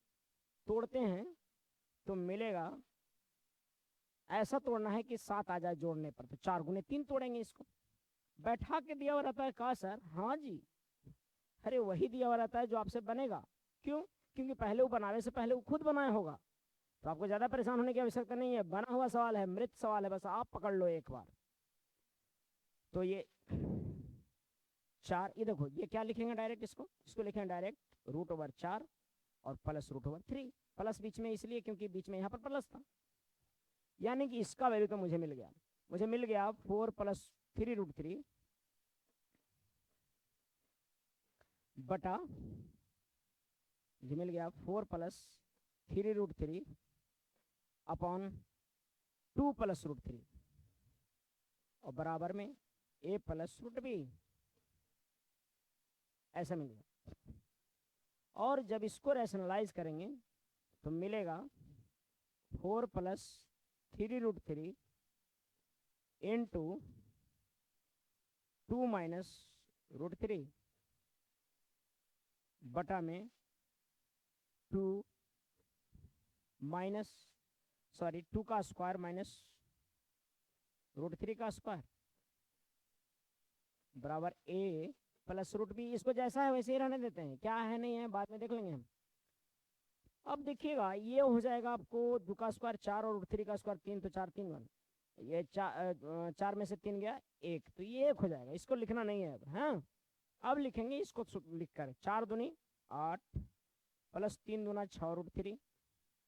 तोड़ते हैं तो मिलेगा, ऐसा तोड़ना है कि 7 आ जाए जोड़ने पर, तो 4 गुने 3 तोड़ेंगे इसको। बैठा के दिया हुआ रहता है, कहा सर, हाँ जी, अरे वही दिया हुआ रहता है जो आपसे बनेगा। क्यों, क्योंकि पहले वो बनाने से पहले वो खुद बनाया होगा, तो आपको ज्यादा परेशान होने की आवश्यकता नहीं है। बना हुआ सवाल है, मृत सवाल है, बस आप पकड़ लो एक बार। तो ये 4, ये देखो ये क्या लिखेंगे डायरेक्ट, इसको लिखेंगे डायरेक्ट √4 और प्लस √3। प्लस बीच में इसलिए क्योंकि बीच में यहाँ पर प्लस था, यानी कि इसका वैल्यू तो मुझे मिल गया, 4 प्लस 3√3 बटा, मुझे मिल गया 4 प्लस 3√3 अपॉन 2 प्लस √3 और बराबर में a प्लस √b, ऐसा मिल गया। और जब इसको रैशनलाइज करेंगे तो मिलेगा 4 प्लस 3√3 इंटू 2 माइनस √3 बटा में 2 माइनस, सॉरी 2 का स्क्वायर माइनस √3 का स्क्वायर बराबर a प्लस √b। इसको जैसा है वैसे ही रहने देते हैं, क्या है नहीं है बाद में देख लेंगे हम। अब देखिएगा ये हो जाएगा आपको 2 का स्क्वायर 4 और √3 का स्क्वायर 3, तो 4 3 1, ये 4 में से 3 गया 1, तो ये 1 हो जाएगा। इसको लिखना नहीं है अब, हाँ अब लिखेंगे इसको लिख कर 4 दूनी 8 प्लस 3 दूना 6 √3,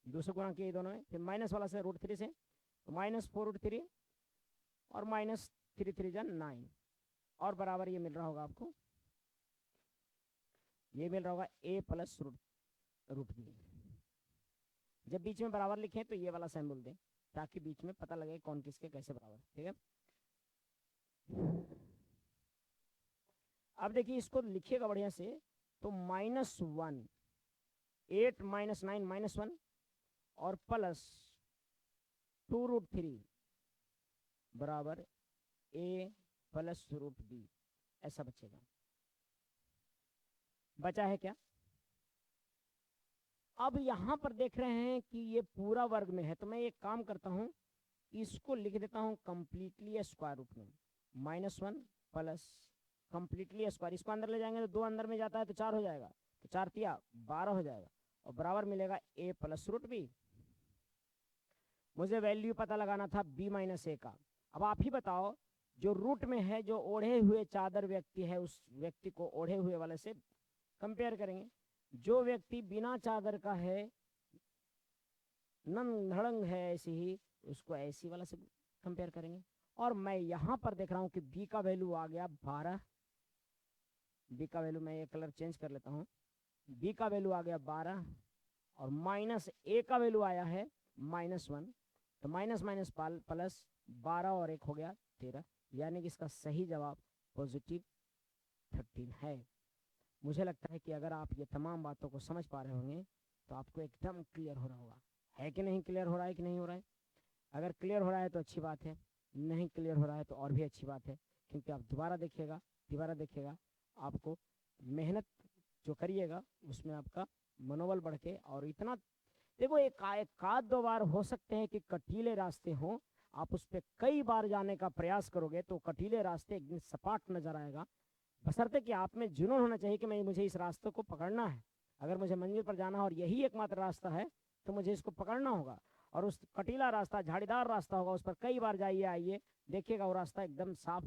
2 से गुणा किए दोनों में, फिर माइनस वाला से √3 से, तो -4√3 और -3 3 जा 9, और बराबर ये मिल रहा होगा आपको, ये मिल रहा होगा a प्लस √b। जब बीच में बराबर लिखें तो ये वाला सिंबल दें ताकि बीच में पता लगे कौन किसके कैसे बराबर, ठीक है। अब देखिए इसको लिखिएगा बढ़िया से, तो -1, 8 - 9 -1 और प्लस 2√3 बराबर a प्लस √b, ऐसा बचेगा। बचा है क्या। अब यहां पर देख रहे हैं कि ये पूरा वर्ग में है, तो मैं एक काम करता हूं, इसको लिख देता हूं कंप्लीटली स्क्वायर रूट में, -1 प्लस कंप्लीटली स्क्वायर, इसको अंदर ले जाएंगे तो 2 अंदर में जाता है तो 4 हो जाएगा, तो 4 तिया 12 हो जाएगा, और बराबर मिलेगा a प्लस √b। मुझे वैल्यू पता लगाना था b माइनस ए का। अब आप ही बताओ, जो रूट में है, जो ओढ़े हुए चादर व्यक्ति है, उस व्यक्ति को ओढ़े हुए वाले से कंपेयर करेंगे। जो व्यक्ति बिना चादर का है, नंग धड़ंग है, ऐसी ही उसको ऐसी वाला से कंपेयर करेंगे। और मैं यहाँ पर देख रहा हूँ कि b का वैल्यू आ गया 12। b का वैल्यू, मैं ये कलर चेंज कर लेता हूँ, b का वैल्यू आ गया 12 और माइनस a का वैल्यू आया है -1। तो माइनस माइनस प्लस 12 और 1 हो गया 13, यानी कि इसका सही जवाब पॉजिटिव 13 है। मुझे लगता है कि अगर आप ये तमाम बातों को समझ पा रहे होंगे तो आपको एकदम क्लियर हो रहा होगा। है कि नहीं? क्लियर हो रहा है कि नहीं हो रहा है? अगर क्लियर हो रहा है तो अच्छी बात है, नहीं क्लियर हो रहा है तो और भी अच्छी बात है, क्योंकि आप दोबारा देखिएगा आपको मेहनत जो करिएगा उसमें आपका मनोबल बढ़ के, और इतना देखो, एक आध दो बार हो सकते हैं कि कटीले रास्ते हों, आप उस पर कई बार जाने का प्रयास करोगे तो कटीले रास्ते एक दिन सपाट नजर आएगा, बशर्ते कि आप में जुनून होना चाहिए कि मुझे इस रास्ते को पकड़ना है। अगर मुझे मंजिल पर जाना है और यही एकमात्र रास्ता है तो मुझे इसको पकड़ना होगा। और उस कटीला रास्ता, झाड़ीदार रास्ता होगा, उस पर कई बार जाइए आइए, देखिएगा वो रास्ता एकदम साफ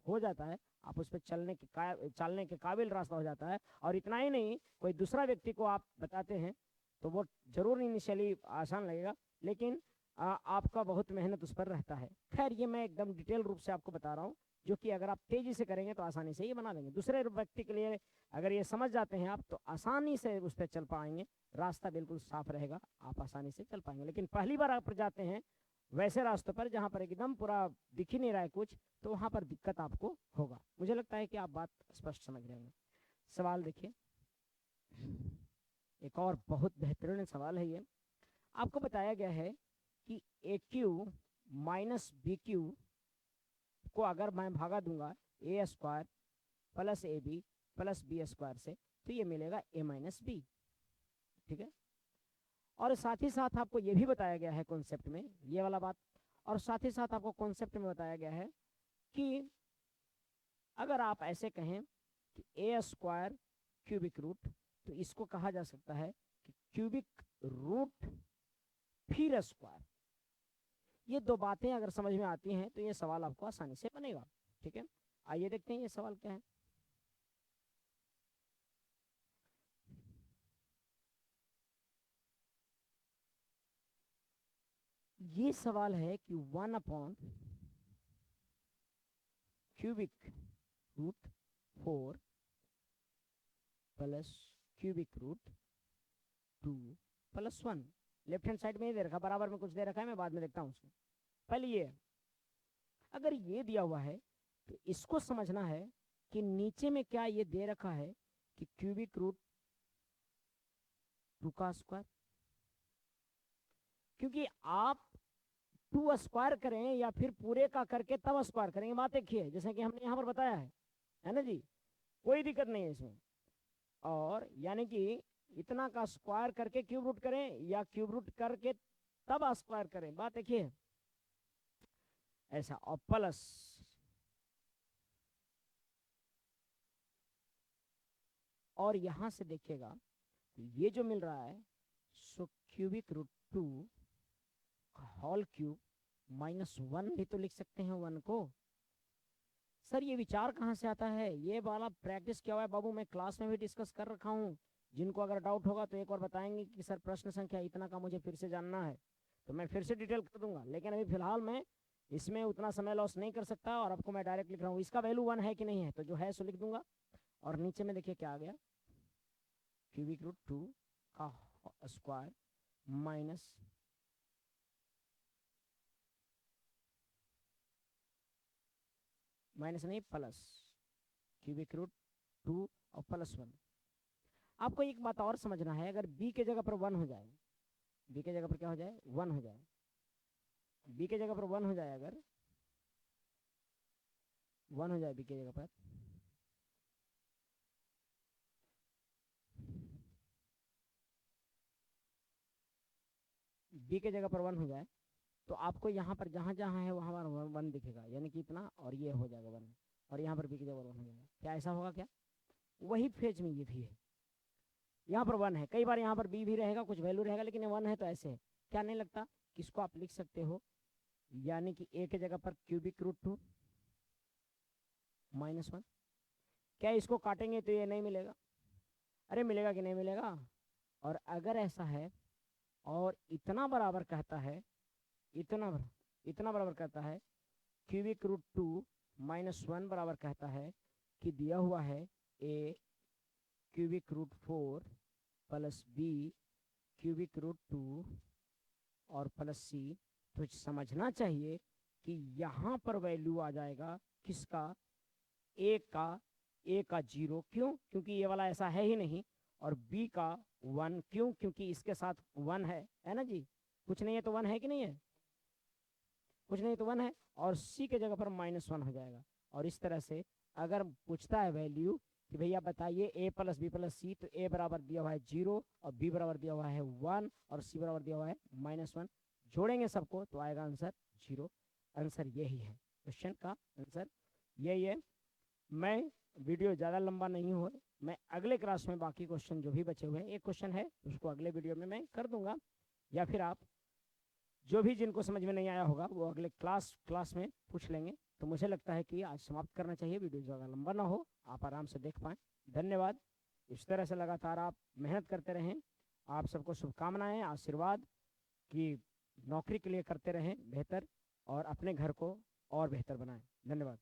हो जाता है, आप उस पर चलने के काबिल रास्ता हो जाता है। और इतना ही नहीं, कोई दूसरा व्यक्ति को आप बताते हैं तो वो जरूर इनिशियली आसान लगेगा, लेकिन आपका बहुत मेहनत उस पर रहता है। खैर, ये मैं एकदम डिटेल रूप से आपको बता रहा हूँ, जो कि अगर आप तेजी से करेंगे तो आसानी से ये बना देंगे। दूसरे व्यक्ति के लिए अगर ये समझ जाते हैं आप तो आसानी से उस पर चल पाएंगे, रास्ता बिल्कुल साफ रहेगा, आप आसानी से चल पाएंगे। लेकिन पहली बार आप जाते हैं वैसे रास्तों पर जहाँ पर एकदम पूरा दिख ही नहीं रहा है कुछ, तो वहाँ पर दिक्कत आपको होगा। मुझे लगता है कि आप बात स्पष्ट समझ रहे होंगे। सवाल देखिए, एक और बहुत बेहतरीन सवाल है ये। आपको बताया गया है कि a q minus b q को अगर मैं भागा दूंगा a square plus a b plus b square से, तो ये मिलेगा ए माइनस बी। ठीक है, और साथ ही साथ आपको ये भी बताया गया है कॉन्सेप्ट में, ये वाला बात, और साथ ही साथ आपको कॉन्सेप्ट में बताया गया है कि अगर आप ऐसे कहें कि ए स्क्वायर क्यूबिक रूट, तो इसको कहा जा सकता है कि क्यूबिक रूट फिर स्क्वायर। ये दो बातें अगर समझ में आती हैं तो ये सवाल आपको आसानी से बनेगा। ठीक है, आइए देखते हैं ये सवाल क्या है। ये सवाल है कि 1 upon cubic root 4 plus cubic root 2 plus 1। Left hand side में ये दे रखा, बराबर में कुछ दे रखा है, मैं बाद में देखता हूँ उसको। पहले ये, अगर ये दिया हुआ है तो इसको समझना है कि नीचे में क्या ये दे रखा है कि क्यूबिक रूट 2 का स्क्वायर, क्योंकि आप 2 स्क्वायर करें या फिर पूरे का करके तब स्क्वायर करेंगे, बात एक ही है, जैसे कि हमने यहाँ पर बताया है ना जी, कोई दिक्कत नहीं है इसमें। और यानी कि इतना का स्क्वायर करके क्यूब रूट करें या क्यूब रूट करके तब स्क्वायर करें, बात एक ही है ऐसा। और प्लस और यहां से देखिएगा ये जो मिल रहा है, सो क्यूबिक रूट 2 होल क्यूब -1 भी तो लिख सकते हैं 1 को। सर ये विचार कहाँ से आता है? ये वाला प्रैक्टिस किया हुआ है बाबू, मैं क्लास में भी डिस्कस कर रखा हूँ। जिनको अगर डाउट होगा तो एक और बताएंगे कि सर प्रश्न संख्या इतना का मुझे फिर से जानना है, तो मैं फिर से डिटेल कर दूंगा। लेकिन अभी फिलहाल मैं इसमें उतना समय लॉस नहीं कर सकता, और आपको मैं डायरेक्ट लिख रहा हूँ इसका वैल्यू 1 है कि नहीं है, तो जो है सो लिख दूंगा। और नीचे में देखिए क्या आ गया, क्यूबिक रूट 2 का स्क्वायर माइनस नहीं प्लस क्यूबिक रूट 2 और प्लस 1। आपको एक बात और समझना है, अगर b के जगह पर 1 हो जाए, b के जगह पर क्या हो जाए, 1 हो जाए, b के जगह पर 1 हो जाए, अगर 1 हो जाए b के जगह पर, b के जगह पर 1 हो जाए, तो आपको यहाँ पर जहाँ जहाँ है वहाँ पर 1 दिखेगा, यानी कि इतना, और ये हो जाएगा 1, और यहाँ पर b की जगह 1 हो जाएगा। क्या ऐसा होगा क्या? वही फेज में ये भी है, यहाँ पर 1 है, कई बार यहाँ पर b भी रहेगा, कुछ वैल्यू रहेगा, लेकिन 1 है तो ऐसे है। क्या नहीं लगता किसको आप लिख सकते हो, यानी कि a की जगह पर क्यूबिक रूट 2 -1। क्या इसको काटेंगे तो ये नहीं मिलेगा? अरे मिलेगा कि नहीं मिलेगा? और अगर ऐसा है और इतना बराबर कहता है, इतना बराबर कहता है, क्यूबिक रूट 2 -1 बराबर कहता है कि दिया हुआ है a cubic root 4 plus b cubic root 2 और प्लस c, तो समझना चाहिए कि यहाँ पर वैल्यू आ जाएगा किसका, a का 0। क्यों? क्योंकि ये वाला ऐसा है ही नहीं। और b का 1। क्यों? क्योंकि इसके साथ 1 है ना जी, कुछ नहीं है तो 1 है कि नहीं है, कुछ नहीं तो 1 है। और c के जगह पर -1 हो जाएगा। और इस तरह से अगर पूछता है वैल्यू कि भैया बताइए a प्लस बी प्लस सी, तो a बराबर दिया हुआ है 0 और b बराबर दिया हुआ है 1 और c बराबर दिया हुआ है -1। जोड़ेंगे सबको तो आएगा आंसर 0। आंसर यही है, क्वेश्चन का आंसर यही है। मैं वीडियो ज़्यादा लंबा नहीं हो, मैं अगले क्लास में बाकी क्वेश्चन जो भी बचे हुए हैं, एक क्वेश्चन है उसको अगले वीडियो में मैं कर दूंगा, या फिर आप जो भी जिनको समझ में नहीं आया होगा वो अगले क्लास में पूछ लेंगे। तो मुझे लगता है कि आज समाप्त करना चाहिए, वीडियो ज़्यादा लंबा ना हो, आप आराम से देख पाएँ। धन्यवाद। इस तरह से लगातार आप मेहनत करते रहें। आप सबको शुभकामनाएं, आशीर्वाद कि नौकरी के लिए करते रहें बेहतर और अपने घर को और बेहतर बनाएं। धन्यवाद।